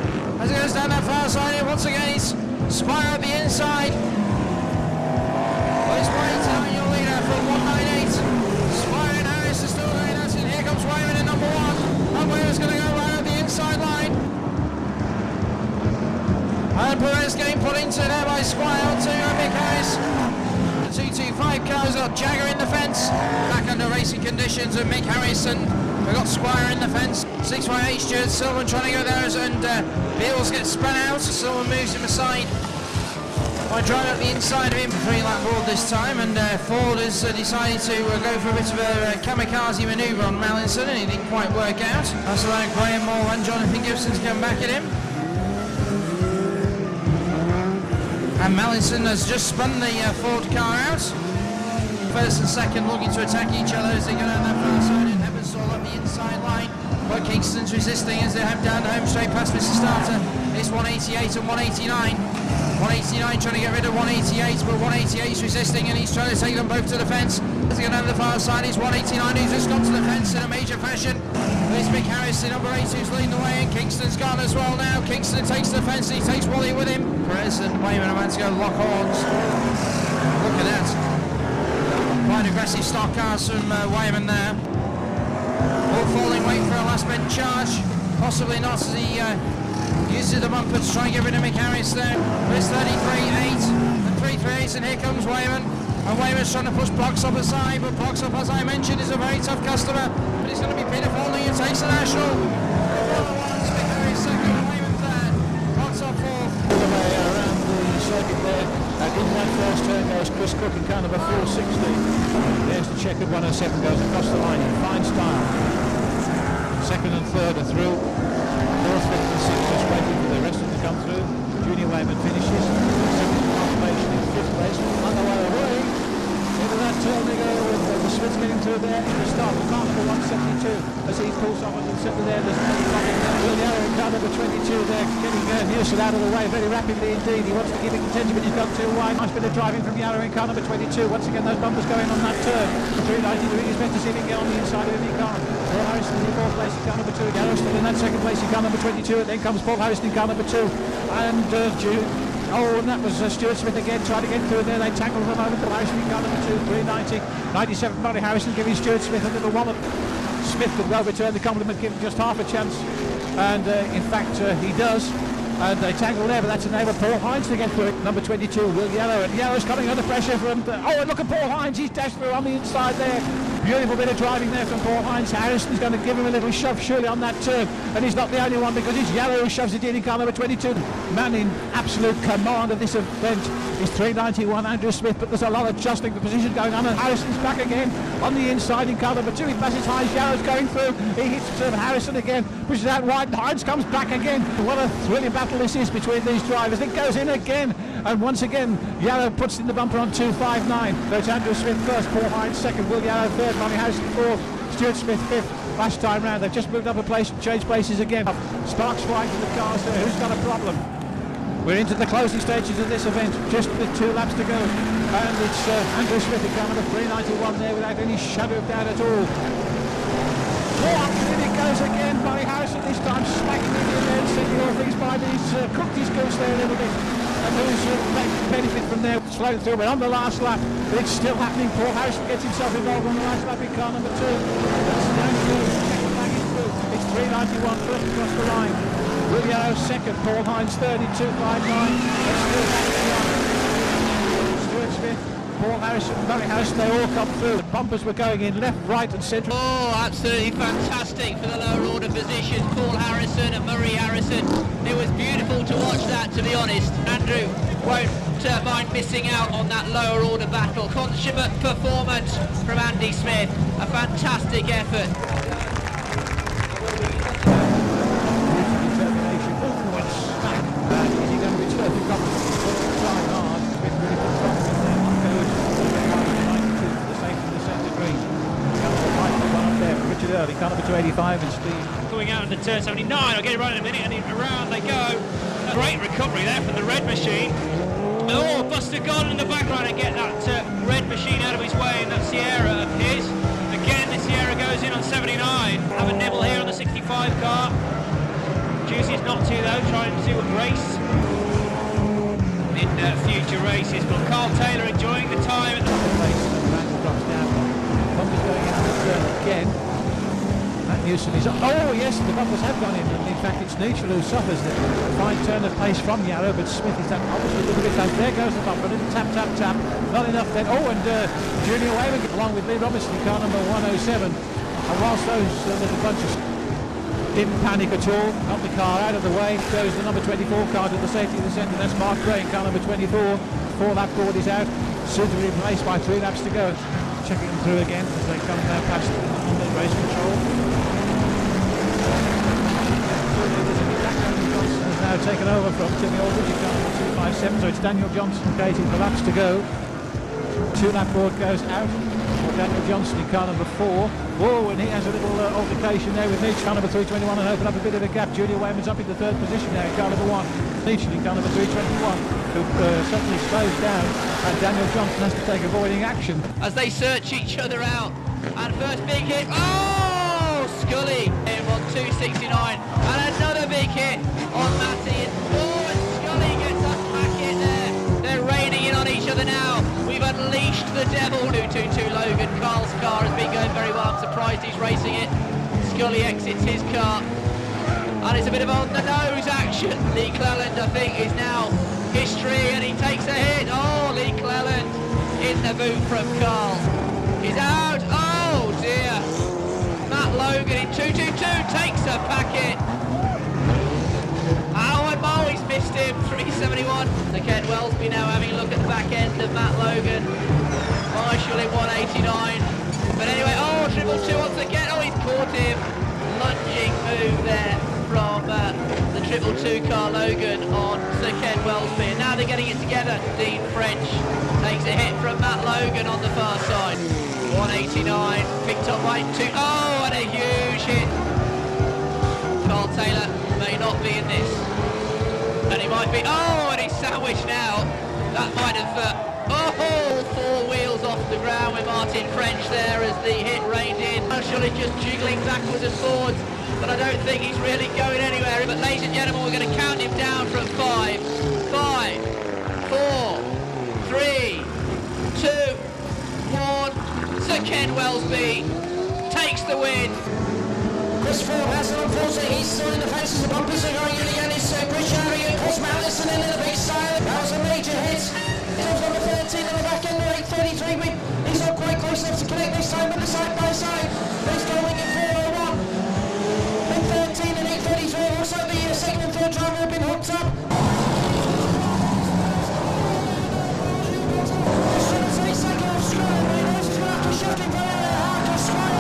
as he goes down that far side here. Once again, it's Squire at the inside. Well, it's Wayne telling your leader from 198. Squire and Harris are still going at it. Here comes Wayman in number 1. And Wayman's going to go right at the inside line. And Perez getting put into there by Squire onto Mick Harris. The 225 car's got Jagger in the fence. Back under racing conditions and Mick Harris, and we've got Squire in the fence. 618 Stuart Silverman trying to go there, and Beals gets spun out. Silverman moves him aside by driving up the inside of him. 3-lap board this time, and Ford has decided to go for a bit of a kamikaze manoeuvre on Mallinson, and it didn't quite work out. That's allowed Graham Moore and Jonathan Gibson to come back at him. And Mallinson has just spun the Ford car out. First and second looking to attack each other as they go down that far side, and Evans all up the inside line. But Kingston's resisting as they head down the home straight past Mr. Starter. It's 188 and 189. 189 trying to get rid of 188, but 188 is resisting, and he's trying to take them both to the fence. As they go down the far side, it's 189 who's just got to the fence in a major fashion. There's Mick Harris, the number 8, who's leading the way, and Kingston's gone as well now. Kingston takes the fence, and he takes Wally with him. Perez and Wayman are about to go lock horns. Look at that. Quite aggressive stock cars from Wayman there. All falling weight for a last bend charge. Possibly not as he uses the bumper to try and get rid of Mick Harris there. There's 33.8 and 338, and here comes Wayman. And Wayman's trying to push Bloxop aside, but Bloxop, as I mentioned, is a very tough customer. But he's going to be pitiful, and he takes the national. Mick Harris second, Wayman third. Bloxop fourth. All the way around the circuit there, and in that first turn goes Chris Cook in car number 460. There's the checkered 107, goes across the line in fine style. Second and third are through. Fourth, fifth and sixth just waiting for the rest of them to come through. Junior Wayman finishes. Second confirmation in fifth place. On the way away. Into that turn they go with the Smiths getting through there. In the start of car number 172. As he pulls off and centre there, there's Will Yarrow in car number 22 there, getting Newson out of the way very rapidly indeed. He wants to keep it contention, but he's gone too wide. Nice bit of driving from Yarrow in car number 22. Once again, those bumpers going on that turn. 390 doing his best to see if he can get on the inside of him. He can't. Paul Harrison in fourth place in car number 2. Yarrow still in that second place in car number 22. And then comes Paul Harrison in car number 2. And and that was Stuart Smith again trying to get through there. They tangled for a moment. Paul Harrison in car number 2, 390. 97, Barry Harrison giving Stuart Smith a little wallop. Smith could well return the compliment, give him just half a chance. And in fact, he does. And they tangle there, but that's enabled Paul Hines to get through it. Number 22, Will Yarrow. And Yarrow's coming under pressure from... and look at Paul Hines. He's dashed through on the inside there. Beautiful bit of driving there from Paul Hines. Harrison's going to give him a little shove surely on that turn. And he's not the only one, because it's Yarrow who shoves it in car number 22. Man in absolute command of this event is 391, Andrew Smith. But there's a lot of adjusting the position going on. And Harrison's back again on the inside in car number 2. He passes Hines. Yarrow's going through. He hits Harrison again. Pushes out wide. Hines comes back again. What a thrilling battle this is between these drivers. It goes in again. And once again, Yarrow puts in the bumper on 259. So it's Andrew Smith first, Paul Hines second, Will Yarrow third, Barry Harrison fourth, Stuart Smith fifth. Last time round, they've just moved up a place, changed places again. Sparks flying to the cars there. Who's got a problem? We're into the closing stages of this event, just with 2 laps to go. And it's Andrew Smith in car number 391 there without any shadow of doubt at all. In it goes again, Barry Harrison this time smacking it in there and sending all things by. He's cooked his goose there a little bit. And who's benefit from there, slowing through, but on the last lap, but it's still happening. Paul Harrison gets himself involved on the last lap in car number 2. That's down through, second bagging through. It's 391 first across the line. Will Yarrow second, Paul Hines third in 259. That's still happening. Stuart Smith, Paul Harrison, Barry Harrison, they all come through. The bumpers were going in left, right and centre. Oh, absolutely fantastic for the lower order positions. Paul Harrison and Murray Harrison. It was beautiful to watch that, to be honest. Andrew won't mind missing out on that lower order battle. Consummate performance from Andy Smith. A fantastic effort. Determination. Oh, it's smack. And is he going to return the company? Trying hard. Smith really puts on with there. One goes. The same from the centre green. One up there. Richard Early, car number 285 and Steve. Going out into turn 79, I'll get it right in a minute, and around they go. A great recovery there from the red machine. Oh, Buster Gordon in the background and get that red machine out of his way, and that Sierra of his. Again, the Sierra goes in on 79. Have a nibble here on the 65 car. Juicy's not to though, trying to race in future races, but Carl Taylor enjoying the time. Place, and Randall drops down. Bumpers going out of the turn again. That Newson is... Oh yes, the bumpers have gone in, and in fact it's Neutral who suffers the fine turn of pace from Yarrow, but Smith is obviously a little bit fast. There goes the bumper, a little tap, tap, tap. Not enough then. Oh, and Junior Wayman along with Lee Robinson, car number 107. And whilst those little bunches didn't panic at all, got the car out of the way, goes the number 24 car to the safety of the centre. That's Mark Gray, car number 24. 4-lap board is out, soon to be replaced by 3 laps to go. Checking them through again as they come past on the race control. Johnson has now taken over from Timmy Aldridge, car number 257, so it's Daniel Johnson creating the laps to go. 2-lap board goes out for Daniel Johnson in car number 4. Whoa, and he has a little altercation there with Nietzsche, car number 321, and open up a bit of a gap. Junior Wayman's up in the 3rd position now in car number 1. Nietzsche in car number 321. Who suddenly slows down, and Daniel Johnson has to take avoiding action. As they search each other out, and first big hit, oh, Scully on 269, and another big hit on Matty, oh, and Scully gets us back in there. They're raining in on each other now. We've unleashed the devil. 222 Logan, Carl's car has been going very well. I'm surprised he's racing it. Scully exits his car, and it's a bit of on the nose action. Lee Cleland, I think, is now history, and he takes a hit. Oh, Lee Cleland in the boot from Carl. He's out. Oh dear. Matt Logan in 222 takes a packet. Oh, and Moe's missed him. 371. So Ken Wellsby now having a look at the back end of Matt Logan. Marshall in 189. But anyway, oh, 222 once again. Oh, he's caught him. Lunging move there from the 222 car Logan on Sir Ken Wellsby. And now they're getting it together. Dean French takes a hit from Matt Logan on the far side. 189, picked up by 2. Oh, and a huge hit. Carl Taylor may not be in this. And he might be. Oh, and he's sandwiched now. That might have. Oh, 4 wheels off the ground with Martin French there as the hit rained in. Marshall is just jiggling backwards and forwards, but I don't think he's really going anywhere. But ladies and gentlemen, we're going to count him down from 5, 5, 4, 3, 2, 1. Sir Ken Wellsby takes the win. Chris Ford has it, unfortunately, he's still in the fences. The bumpers are going in again. It's Chris Harry and Chris Mallison in the big side. That was a major hit. It was number 13 in the back end of 833. He's not quite close enough to connect this time, but the side by side. He's going in 401. In 13 and 833. Looks like the second and third driver have been hooked up. Just trying to take second off Squire. But he knows he's going to have to shift him very hard to Squire.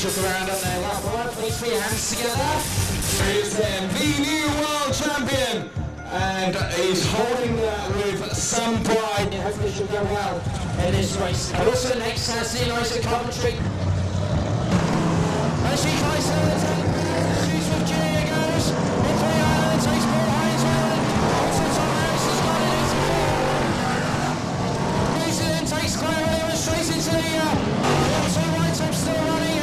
Look around on their lap. I want to put 3 hands together. Here's them, the new world champion, and he's holding that with some pride. Hopefully she'll go well in this race. And also next has the race at Coventry. And she tries to choose with Junior goes. In 3 Ireland takes Paul Hines well. Also Tom Harris has got it into 4. Mason then takes Claire Williams straight into the also right top still running.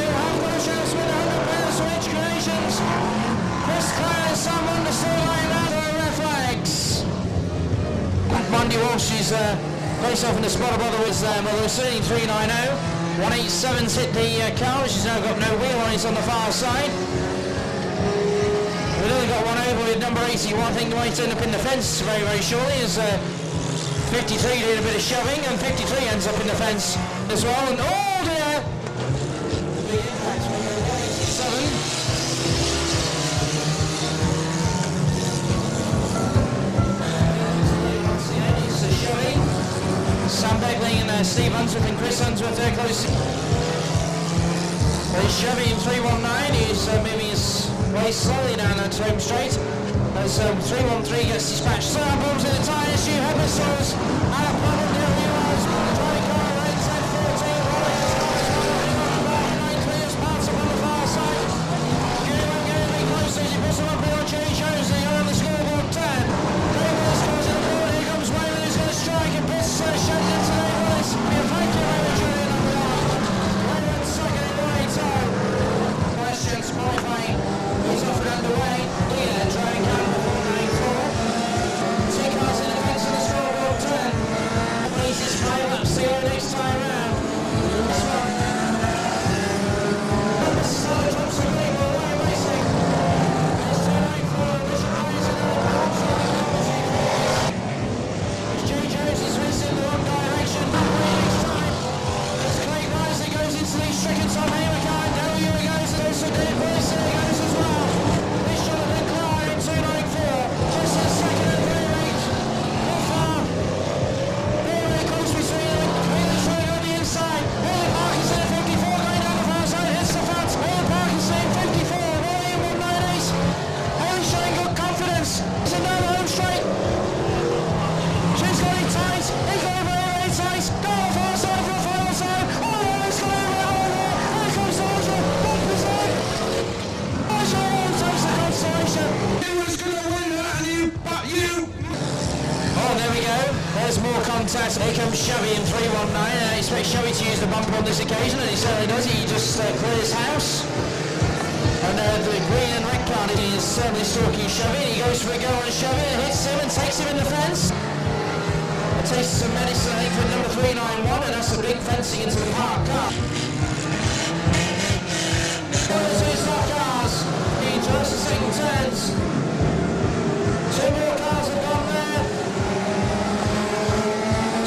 Chris Clare, someone to still laying out the red flags. Monday Walsh is placed off in the spot brother was Melissa 390. 187's hit the car, she's now got no wheel on it on the far side. We've only got one over with number 81. I think he might end up in the fence very, very shortly as 53 did a bit of shoving and 53 ends up in the fence as well. And oh dear! Big impact when you're 187. Sam Begley and Steve Unsworth and Chris Unsworth there close. He's shoving 319, he's moving his way slowly down that home straight. As 313 gets dispatched. So problems in the tyre issue, Headless and a problem there he was. Trying to go around 10-14, Rollins, 9-3 as parts up on the far side. there's more contact. Here comes Chevy in 319. I expect Chevy to use the bumper on this occasion, and he certainly does. He just clears house. And the green and red card is certainly stalking Chevy. He goes for a go on Chevy and hits him and takes him in the fence. It takes some medicine, I think, for number 391, and that's a big fencing into the park car. Two stock cars. He turns the second turns. Two more cars have gone there.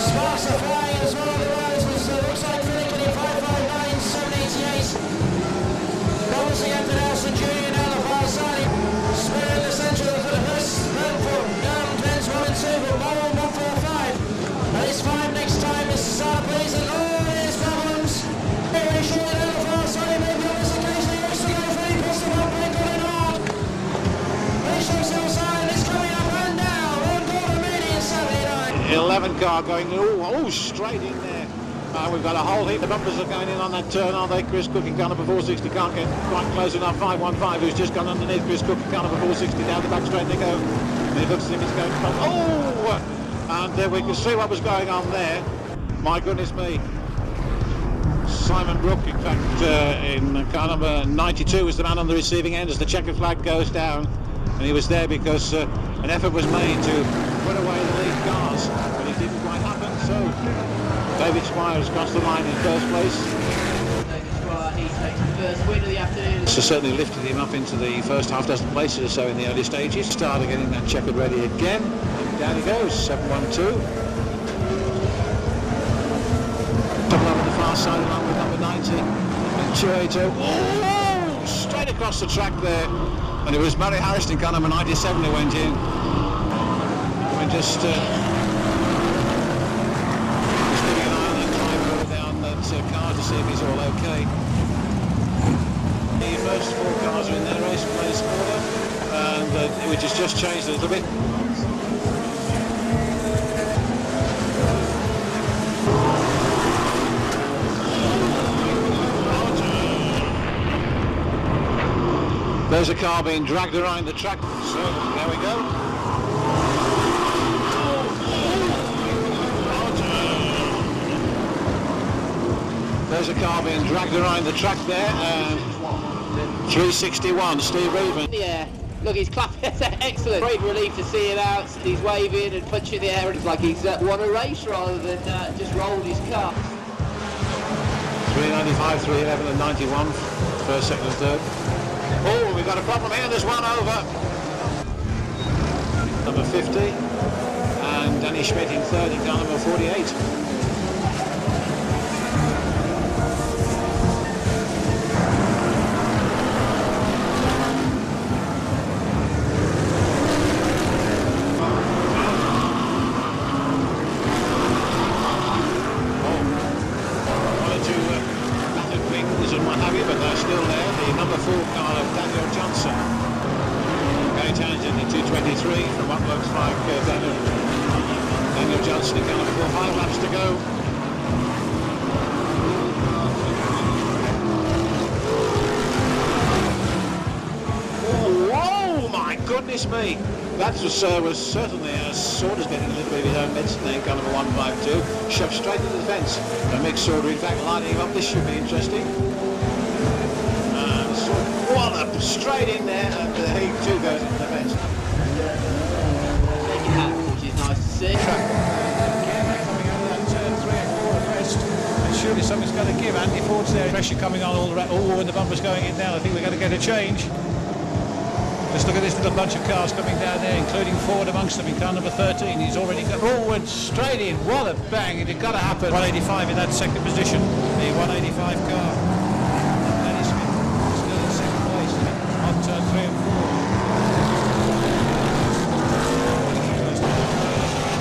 Sparks are flying as well on the roads. Looks like Finnegan in 559, 788. Doubles the Captain Nelson Jr. down the far side. Spin in the centre for the first run for Ben's 1 and 2, but Morrow 145. And it's 5 next time, Mr. Sarah, please. And there's problems. Very shortly down the far side, maybe on this occasion. He wants to go for it. He puts the one brake on and on. He shows the side. It's coming up and down. 1/4 minute in 79. 11 car going, straight in there. We've got a whole heap of bumpers are going in on that turn, aren't they? Chris Cook in car number 460 can't get quite close enough. 515 who's just gone underneath Chris Cook in car number 460 down the back straight they go. And it looks as if it's going to come. And we can see what was going on there. My goodness me. Simon Brook, in fact, in car number 92 was the man on the receiving end as the checkered flag goes down. And he was there because an effort was made to put away the lead cars, but it didn't quite happen. So David Squires across the line in first place. David Squire, he takes the first win of the afternoon. So certainly lifted him up into the first half dozen places or so in the early stages. Started getting that checkered ready again. And down he goes, 712. Double up on the far side along with number 90. And 280. Straight across the track there. And it was Murray Harrison, car number 97, who went in. And just keeping an eye on that driver down that car to see if he's all okay. The first 4 cars are in their race place order, and which has just changed a little bit. There's a car being dragged around the track, so there we go. There's a car being dragged around the track there, 361, Steve Reedman. Yeah, look, he's clapping. Excellent. Great relief to see him out. He's waving and punching the air, and it's like he's won a race rather than just rolled his car. 395, 311 and 91, first, second and third. Oh, we've got a problem here, there's one over. Number 50, and Danny Schmidt in third in car number 48. And what have you, but they're still there. The number 4 car of Daniel Johnson. Gary Townsend in 223 from what looks like Daniel Johnson in car number 4. 5 laps to go. Whoa, my goodness me. That was certainly sort of getting a little bit of his own medicine there in car number 152. Shoved straight into the fence. And Mick Sauter, in fact, lining him up. This should be interesting. Wallop straight in there, and he too goes into the fence. Taking that, which is nice to see. Again, coming over that turn 3 and 4 abreast. And surely something's going to give. Andy Ford's there. Pressure coming on all when the bumper's going in now. I think we're going to get a change. Just look at this little bunch of cars coming down there, including Ford amongst them in car number 13. He's already got forward, straight in. What a bang. It had got to happen. 185 in that second position. The 185 car. Danny Smith still in second place on turn 3 and 4.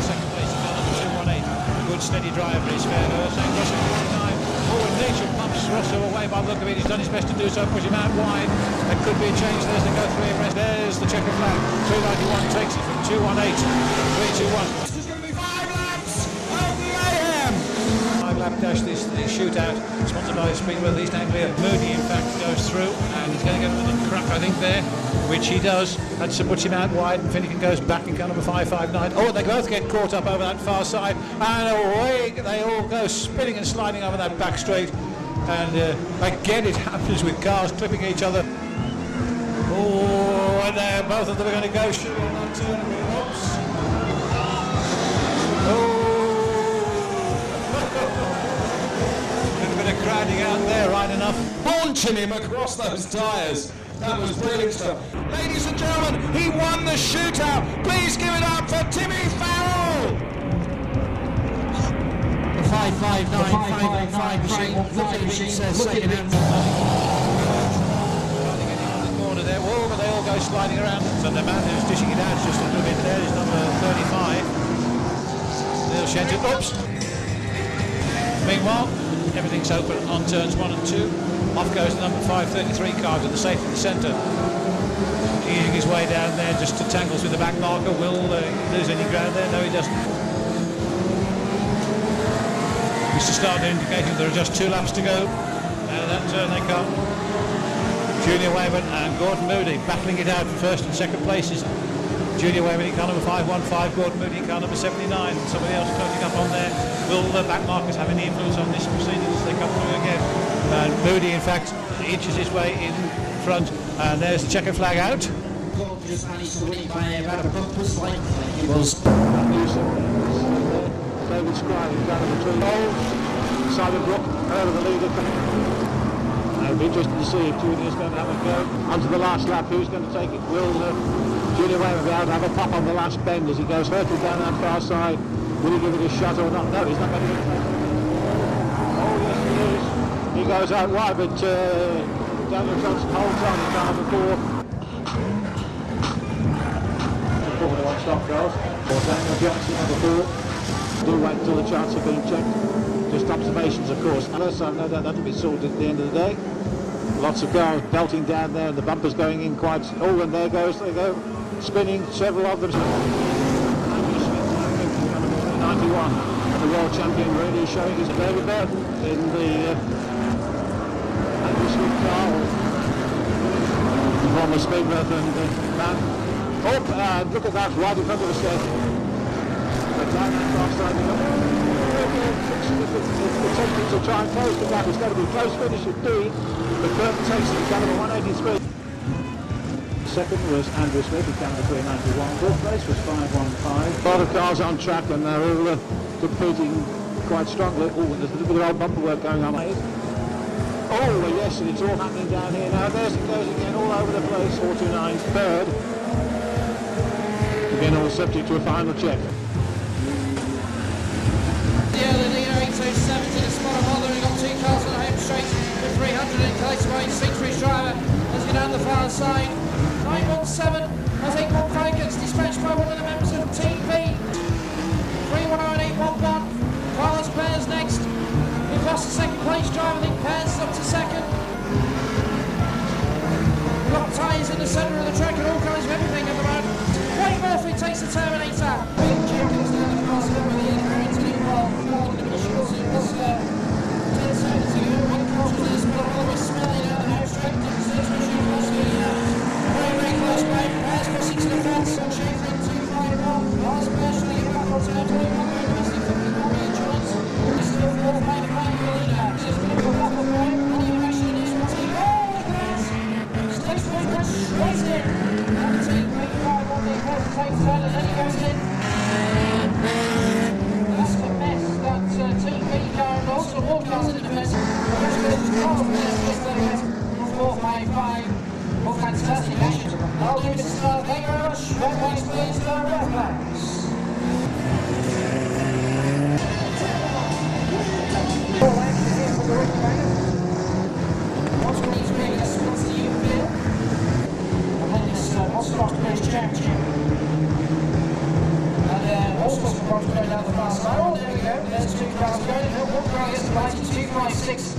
Second place in car number 218. A good steady drive for his fair saying Russell 49. Forward nature pumps Russell away by the look of it. He's done his best to do so, push him out wide. There could be a change. There's the go 3 abreast. There's the checker flag. 291 takes it from 218. 321. This is going to be 5 laps of the AM. 5 lap Dash, this shootout sponsored by Speedwell East Anglia. Moody, in fact, goes through, and he's going to get another crack, I think, there, which he does. That's to puts him out wide, and Finnegan goes back in car number 559. Oh, they both get caught up over that far side, and away they all go spinning and sliding over that back straight. And again, it happens with cars clipping each other. Oh, and there, both of them are going to go shooting on that turn. Oops. A little bit of crowding out there, right enough. Launching him across those tyres. That was brilliant stuff. Ladies and gentlemen, he won the shootout. Please give it up for Timmy Farrell. The 559 machine, looking second hand. Corner there. Whoa, but they all go sliding around. So the man who's dishing it out is just a little bit there. Is number 35. Neil Shenton. Oops. Meanwhile, everything's open on turns 1 and 2. Off goes the number 533 car to the safety centre. Eating his way down there, just to tangles with the back marker. Will lose any ground there? No, he doesn't. Mr. Starter indicating there are just 2 laps to go. Out of that turn they come. Junior Wayman and Gordon Moody battling it out for first and second places. Junior Wayman in car number 515, Gordon Moody in car number 79. Somebody else closing up on there. Will the back markers have any influence on this proceedings as they come through again? And Moody, in fact, inches his way in front. And there's the checker flag out. Just managed to win it by about a bumper's length. It was. David Scribe in car number 3. Simon Brook, over the leader. It'll be interesting to see if Junior's going to have a go. Onto the last lap, who's going to take it? Will Junior Wayman be able to have a pop on the last bend as he goes hurtling down that far side? Will he give it a shot or not? No, he's not going to get it. Oh, yes, he is. He goes out wide, but Daniel Johnson holds on in car number 4. Formula 1 stop goes for Daniel Johnson, number 4. Do wait until the charts are being checked. Just observations, of course. So no doubt that'll be sorted at the end of the day. Lots of cars belting down there, and the bumpers going in quite. Oh, and there goes, they go, spinning. Several of them. 91, the world champion, really showing his very best in the Andrew Smith car. From the Speedworth and man. Oh, and look at that, right in front of us there. The time that car sliding up. Attempting to try and close the gap. It's going to be close finish at D. The Burton takes it down to 183. Second was Andrew Smith, he came to 391. Fourth place was 515. A lot of cars on track and they're all competing quite strongly. Oh, and there's a little bit of old bumper work going on. Oh, well, yes, and it's all happening down here now. There's it goes again, all over the place. 429 third. Again, all subject to a final check. To the spot of Holder, he got 2 cars on the home straight with 300 in close away. Six for his driver. Let's get down the far side. 917 has 8-1 Focus, dispatched by one of the members of Team B. 310 and 811. Carlos Pears next. We've lost the second place driver. I think Pears is up to second. We've got tyres in the centre of the track and all kinds of everything at the moment. Wayne Murphy takes the Terminator. Big Jenkins down the crossover with the Inherent involved. Fantastic action. I'll leave it to start. Thank you very much. Red flags, please. Red flags. What's going to be this one's the U-Bill. And then this Oscar British Championship. And also some cars going down the far side. Oh, there we go. There's 2 cars going. One car gets the light. 256.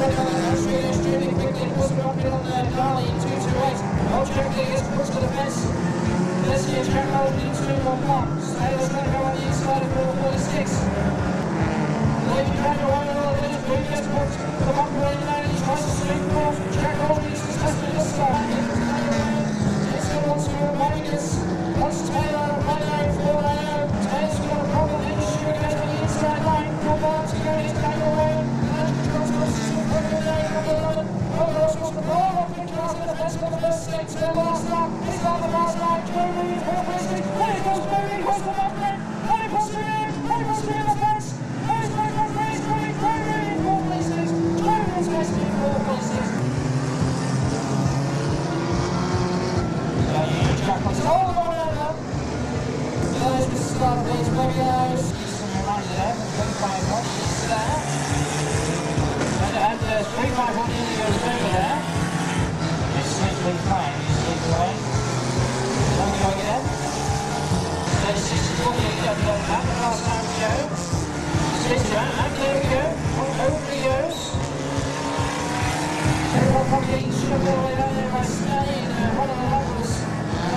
Extremely quickly, it was dropping on Carly in 228. Ultra gets close to the fence. This year's track hold in 211. Taylor's going to go on the inside of 446. For the bumper in lane, he tries to swing forth. Jack Holding is contested this time. It's got on to Vegas. Once Taylor, 1 4 Taylor's got a problem in the shoe again on the inside line. Four bars to go into Daniel Rowan. And Charles Wilson to the front of the lane, number 11. Overall's got the ball up in class with the best of the best stakes for the last lap. It's on the last line. Jeremy is more places. There goes Mooney. Where's the bumper in? Only pushing in. Only pushing in the best. Where's my bumper in? Jeremy in 4 places. Jeremy is best in 4 places. Jack on the all the way over. There's the start of these videos. Somewhere right there. 25 watts. It's there. And there's 35 watts in the over there. It's simply fine. You see the way. Don't go again. There's 60 watts in the over there. The last time we go. And there we go. Over he goes. Everyone from the east should go away down there by staying one of the levels.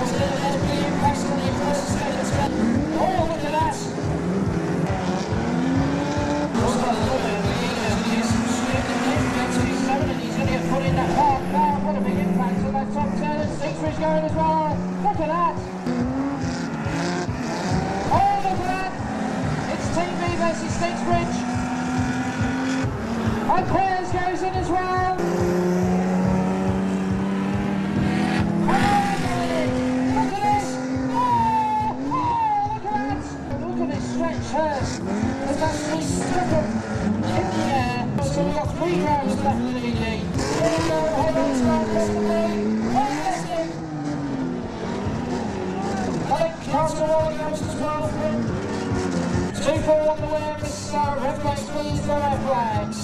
There's a big impact on the first stage as well. Oh, look at that! Also got a little bit of a he's sweeping the next 7 and he's going to get put in that half bar. What a big impact on that top 10 and Stingsbridge going as well. Look at that! Oh, look at that! It's Team B versus Stingsbridge. And Piers goes in as well. Hurst has actually stuck him in the air, so we've got 3 rounds left in the lead. Here we go, head on start, rest of the lead. Fantastic! I think Castle Roy goes as well for him. 2-4 on the way, Miss Red Flags, please, no red flags.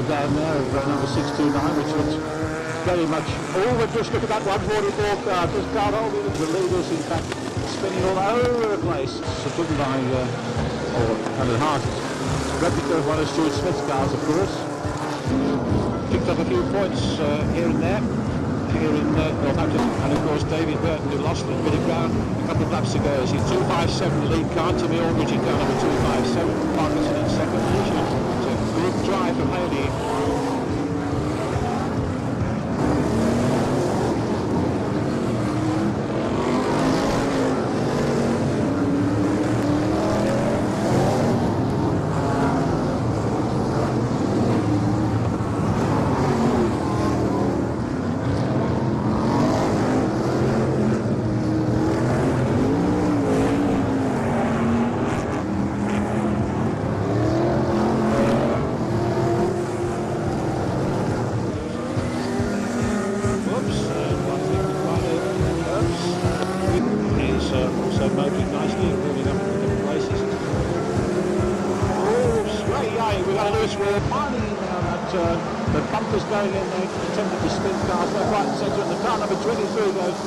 Down there of number 629, which looks very much. Oh, but just look at that 144 car. Just got all the leaders, in fact, spinning all over the place. So driven by, and at heart, replica of one of Stuart Smith's cars, of course. Picked up a few points here and there, here in Northampton. And of course, David Burton, who lost a little bit of ground a couple of laps ago. He's 257 the lead car. Timmy Aldridge in car number 257. Parkinson in second position. Group drive from Haley. The bumpers going in there, attempting to spin cars left, right and centre, and the car number 23 goes.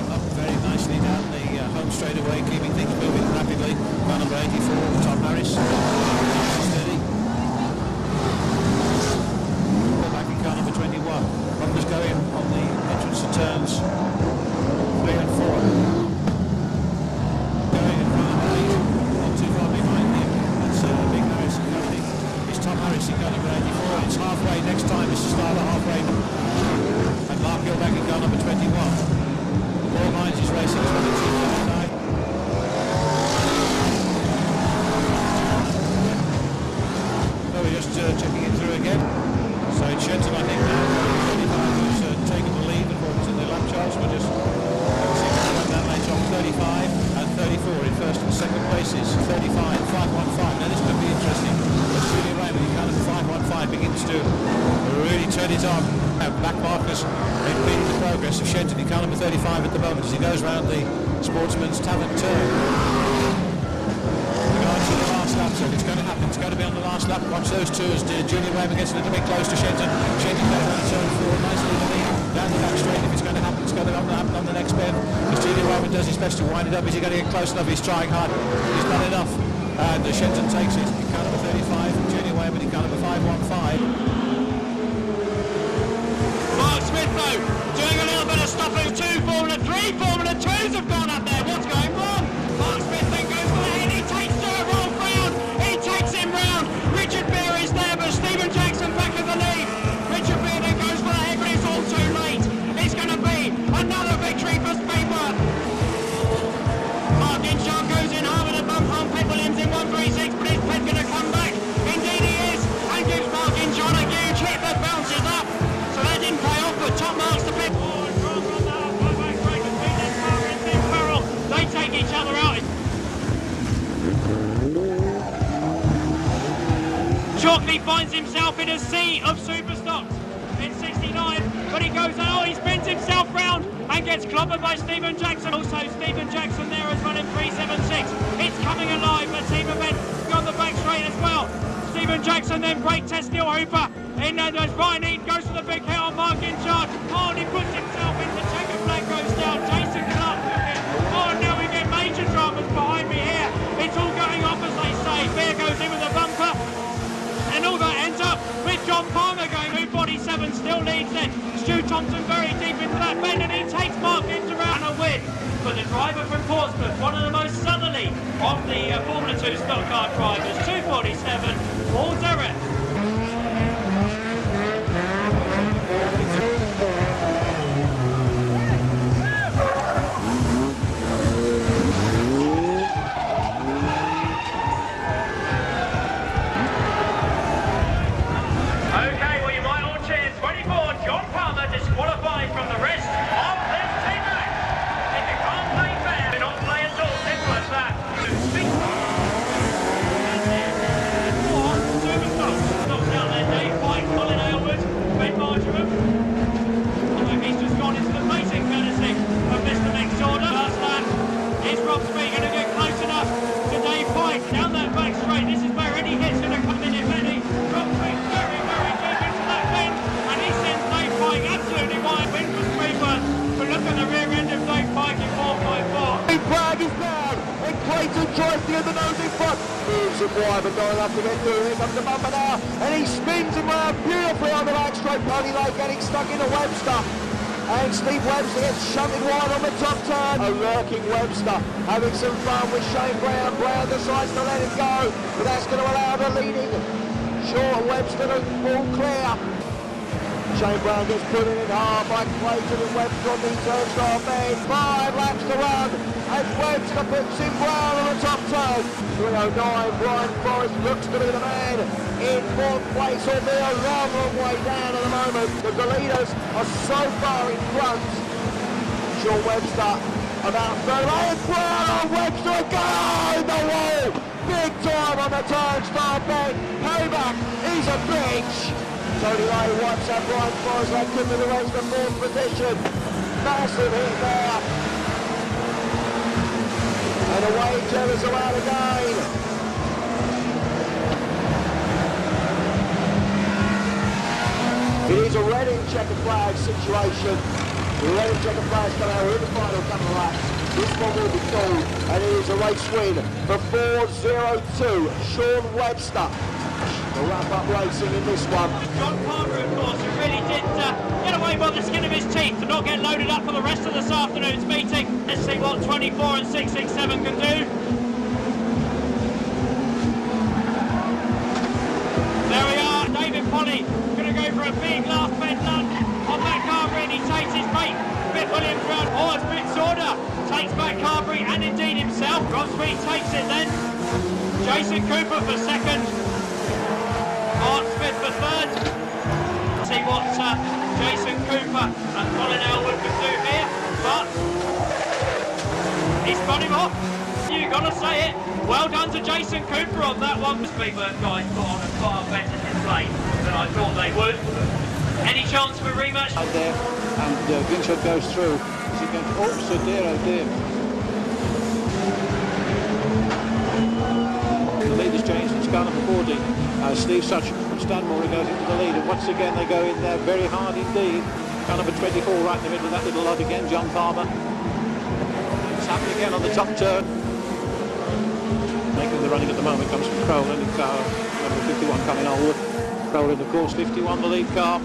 Up very nicely down the home straightaway, keeping things moving rapidly. Car number 84, Tom Harris. Steady. Back in car number 21. Bumpers going on the entrance to turns 3 and 4. Going in front of the lead, not too far behind him. That's Big Harris and Company. Tom Harris in car number 84. It's halfway next time. It's the start of halfway. And Mark Gill back in car number 21. Paul Hines is racing as well at 2:59. So we're just checking it through again. So it's Shenton, I think, now. Who's taken the lead according to the lap charts. We're just seeing that later on. 35 and 34 in first and second places. 35, 515. Now this could be interesting. Julian Raymond in car number 515 begins to really turn it on. Back markers impeding the progress of Shenton in car number 35 at the moment as he goes round the Sportsman's Tavern turn. We're going to the last lap, so if it's going to happen, it's going to be on the last lap. Watch those two as Julian Raymond gets a little bit close to Shenton. Shenton goes on turn 4, nicely in the lead, down the back straight. If it's going to happen, it's going to happen on the next bend. As Julian Raymond does his best to wind it up, is he going to get close enough? He's trying hard. He's not enough. And Shenton takes it in car number 35. Julian Raymond in kind of a 515. Mark Smith though, doing a little bit of stopping. 2 Formula 3, Formula 2s have gone up there. What's going wrong? Mark Smith then goes for the head. He takes Stuart Rolfe round. He takes him round. Richard Beer is there, but Stephen Jackson back in the lead. Richard Beer then goes for the head, but it's all too late. It's going to be another victory for Speedworth. Mark Inchon goes in hard with a bump on Pet Williams in 136, but is Pet going to come back? Indeed he is, and gives Mark Inchon a huge hit that bounces up. So that didn't pay off, but top marks to Pet. They take each other out. Chalkley finds himself in a sea of superstocks in 69, but he goes out, he spins himself round and gets clobbered by Stephen Jackson. Also Stephen Jackson there as well in 376. It's coming alive, the team event on the back straight as well. Stephen Jackson then brake test Neil Hooper. In there as Ryan Eaton goes for the big hit on Mark Inchard. Oh, and he puts himself in the checker flag goes down. Jason Clark took it. Oh, now we get major dramas behind me here. It's all going off as they say. Beer goes in with a bumper. And all that ends up with John Palmer going 247, still leads then. Stu Thompson very deep into that bend and he takes Mark Inchard and a win. But the driver from Portsmouth, one of the most southerly of the Formula 2 stock car drivers, 247, Paul Derrett. Okay, well you might all cheer. 24, John Palmer disqualified from the rest of this team race. If you can't play fair, do not play at all. Simple as that. Knocks out there Dave White, Colin Aylward, Ben Marjoram. Although he's just gone into the racing courtesy of Mr. McSorder. That's that. Is Rob Speed going to get close enough to Dave White down that back straight? This is where any hit's going to come in, if any. Rob Speed very, very deep into that bend, and he sends Dave Pike absolutely wide. Win for Speedworth, but look at the rear end of Dave Pike in 454. Big flag is down, and Clayton tries to get the nose in front. Moves the driver going up to get through. Here comes the bumper now, and he spins him round beautifully on the back straight. Pony Lake getting stuck into Webster. And Steve Webster gets shoved wide on the top turn. A lurking Webster having some fun with Shane Brown. Brown decides to let him go, but that's going to allow the leading short Webster to fall clear. Shane Brown gets put in hard by Clayton and Webster on the turn start bend. 5 laps to run as Webster puts in Brown on the top turn. 309, Brian Forrest looks to be the man in 4th place, albeit a long, long way down at the moment. The leaders are so far in front. Sean Webster about 30 laps. Brown on Webster again in the wall. Big time on the turn start bend. Payback, he's a bitch. Tony Lay wipes out Brian Forrest, that could be the race for 4th position. Massive hit there. And away Jerry's allowed again. It is a red and checker flag situation. The red and checker flags come out in the final couple of laps. This one will be full, and it is a race win for 4:02, Sean Webster. The wrap-up racing in this one. John Palmer, of course, who really did get away by the skin of his teeth to not get loaded up for the rest of this afternoon's meeting. Let's see what 24 and 667 can do. There we are, David Polly going to go for a big last bend lunge on Matt Carberry, and he takes his mate, Bit Williams round. Oh, it's Bit Sorder, takes Matt Carberry and indeed himself. Rob Speed takes it then. Jason Cooper for second. Mark Smith for third. See what Jason Cooper and Colin Aylward can do here, but he's spun him off. You got to say it. Well done to Jason Cooper on that one. The Speedworth guys put on a far better display than I thought they would. Any chance for a rematch? Out there, and Ginchard goes through. Is he going to? Oh dear. The leader's changed. It's car number 40. Steve Such from Stanmore goes into the lead, and once again they go in there very hard indeed. Car number 24 right in the middle of that little lot again, John Palmer. It's happening again on the top turn. Making the running at the moment comes from Crowland in car number 51 coming Allwood. Crowland of course 51 the lead car.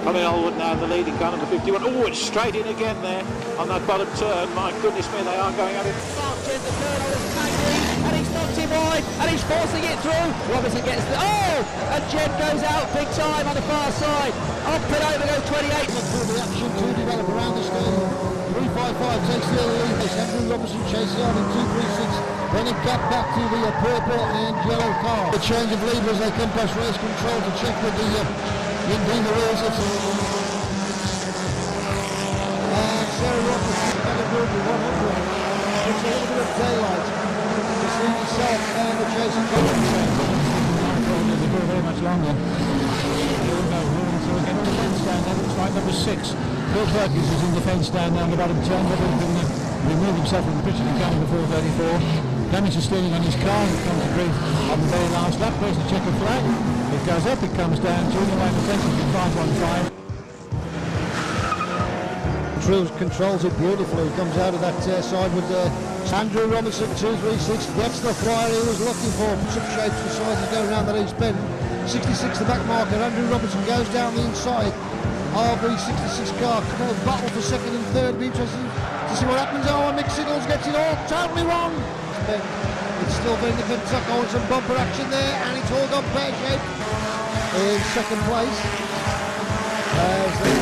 Coming Allwood now in the leading car number 51. Oh, it's straight in again there on that bottom turn. My goodness me, they are going at it. And he's knocked him wide, and he's forcing it through. Robinson gets the... Oh! And Jen goes out big time on the far side. Up and over goes 28. Through the action to develop around the stadium. 355 takes the early lead. As Andrew Robinson chases on in 236. Then it got back to the purple and yellow car. The change of lead as they come past race control to check with the indeed the wheels. And Sarah Robinson got a good 100. It's a little bit of daylight. You see yourself and the chasing car. They go very much longer. Here we go. So again on the fence stand. That looks like number 6. Bill Perkins is in the fence stand down the bottom turn. But he can remove himself from the picture to come before 34. Damage to steering on his car. It comes to grief on the very last lap. There's the checker flag. It goes up, it comes down. Junior Wayne defensive in 515. Controls it beautifully. He comes out of that side with Andrew Robinson 236. Gets the flyer he was looking for. Some shapes and sizes going around that east bend. 66 the back marker. Andrew Robinson goes down the inside of the 66 car. Come on, battle for second and third. Be interesting to see what happens. Oh, and Mick Signals gets it all totally wrong. It's still been the Kentucky with some bumper action there, and it's all gone pear-shaped in second place. As they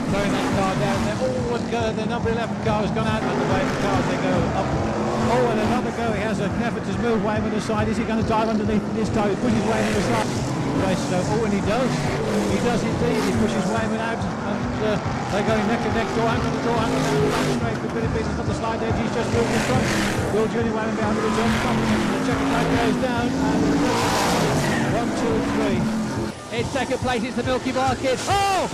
throwing that car down there. Oh, and the number 11 car has gone out on the way. The cars, they go up. Oh, and another go. He has an effort to move Wayman aside. Is he going to dive underneath this time? He pushes Wayman aside. Oh, and he does. He does indeed. He pushes Wayman out, and they're going neck and neck. Door handle to door handle down the back straight. The Philippines is on the slide edge. He's just moved in front. Will Junior Wayman behind the jump. The checkered flag goes down, and 1, 2, 3. In second place is the Milky Bar Kid. Oh!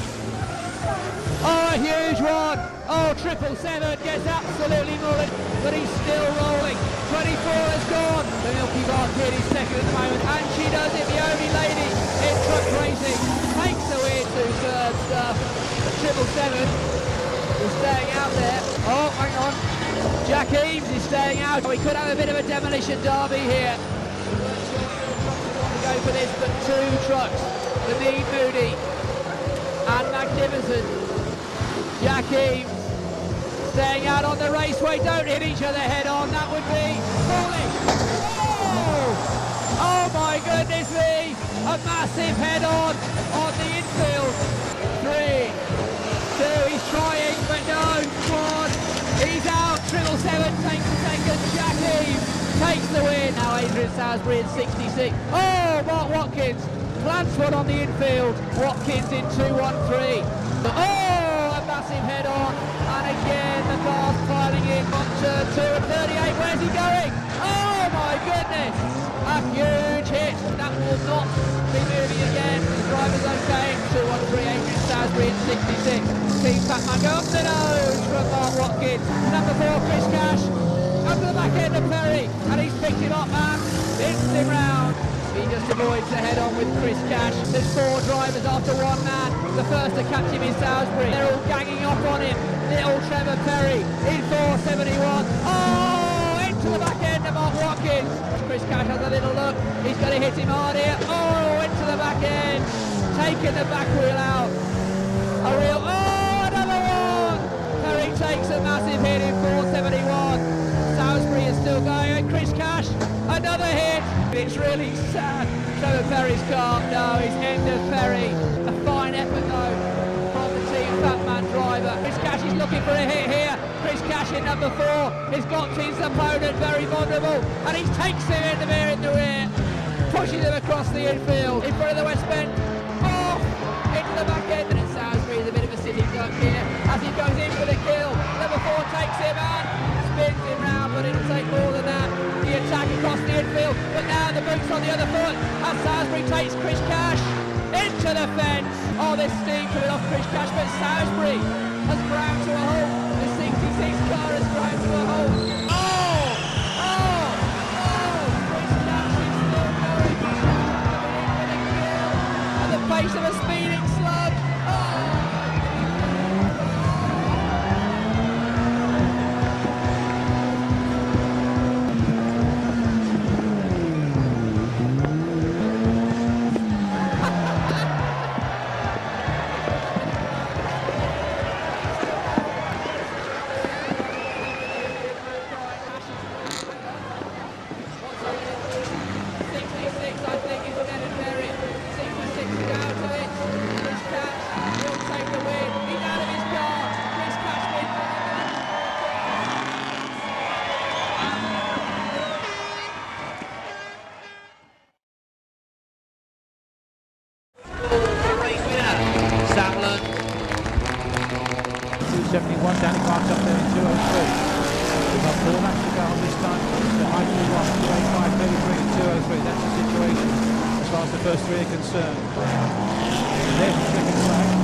Oh, a huge one. Oh, 777 gets absolutely mullered, but he's still rolling. 24 has gone. The Milky Bar Kid is second at the moment, and she does it, the only lady in truck racing. Takes the win to third stuff. The 777 is staying out there. Oh, hang on. Jack Eames is staying out. We could have a bit of a demolition derby here. Go for this, but 2 trucks. The Need Moody and Magnificent. Jack Eames staying out on the raceway. Don't hit each other head on. That would be falling. Oh my goodness me! A massive head on the infield. 3, 2. He's trying, but no. 1. He's out. 777 takes the second. Jack Eames takes the win. Now Adrian Salisbury in 66. Oh, Mark Watkins plants one on the infield. Watkins in 2-1-3. Oh, a massive head on, and again the car's piling in on turn 2 at 38. Where's he going? Oh my goodness! A huge hit. That will not be moving again. The driver's okay. 2-1-3. Adrian Salisbury in 66. Team Batman go up the nose from Mark Watkins. Number 4, Chris Cash. Up to the back end of Perry, and he's picked him up and spins him round. He just avoids the head-on with Chris Cash. There's 4 drivers after 1 man. The first to catch him is Salisbury. They're all ganging up on him. Little Trevor Perry in 471. Oh, into the back end of Mark Watkins. Chris Cash has a little look. He's going to hit him hard here. Oh, into the back end. Taking the back wheel out. A real... Oh, another one! Perry takes a massive hit in 471. Salisbury is still going, and Chris Cash, another hit. It's really sad. Trevor Perry's car, no, it's end of Perry. A fine effort though from the Team Fatman driver. Chris Cash is looking for a hit here. Chris Cash in number 4. He's got his opponent very vulnerable, and he takes him in the rear, pushes him across the infield in front of the West Bend. Off into the back end, and it's Salisbury. A bit of a sitting duck here as he goes in for the kill. Number 4 takes him and spins him round, but it'll take more than that. The attack across the infield, but now the boot's on the other foot as Salisbury takes Chris Cash into the fence. Oh, there's steam coming off Chris Cash, but Salisbury has ground to a halt. The 66 car has ground to a halt. Oh! Chris Cash is still going. At the pace of a speeding slug. far as the first three are concerned. There's the second flag.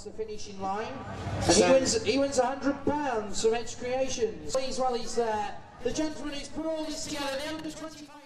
The finishing line, and he wins £100 from Edge Creations. As well, he's there. The gentleman who's put all this together, the under 25.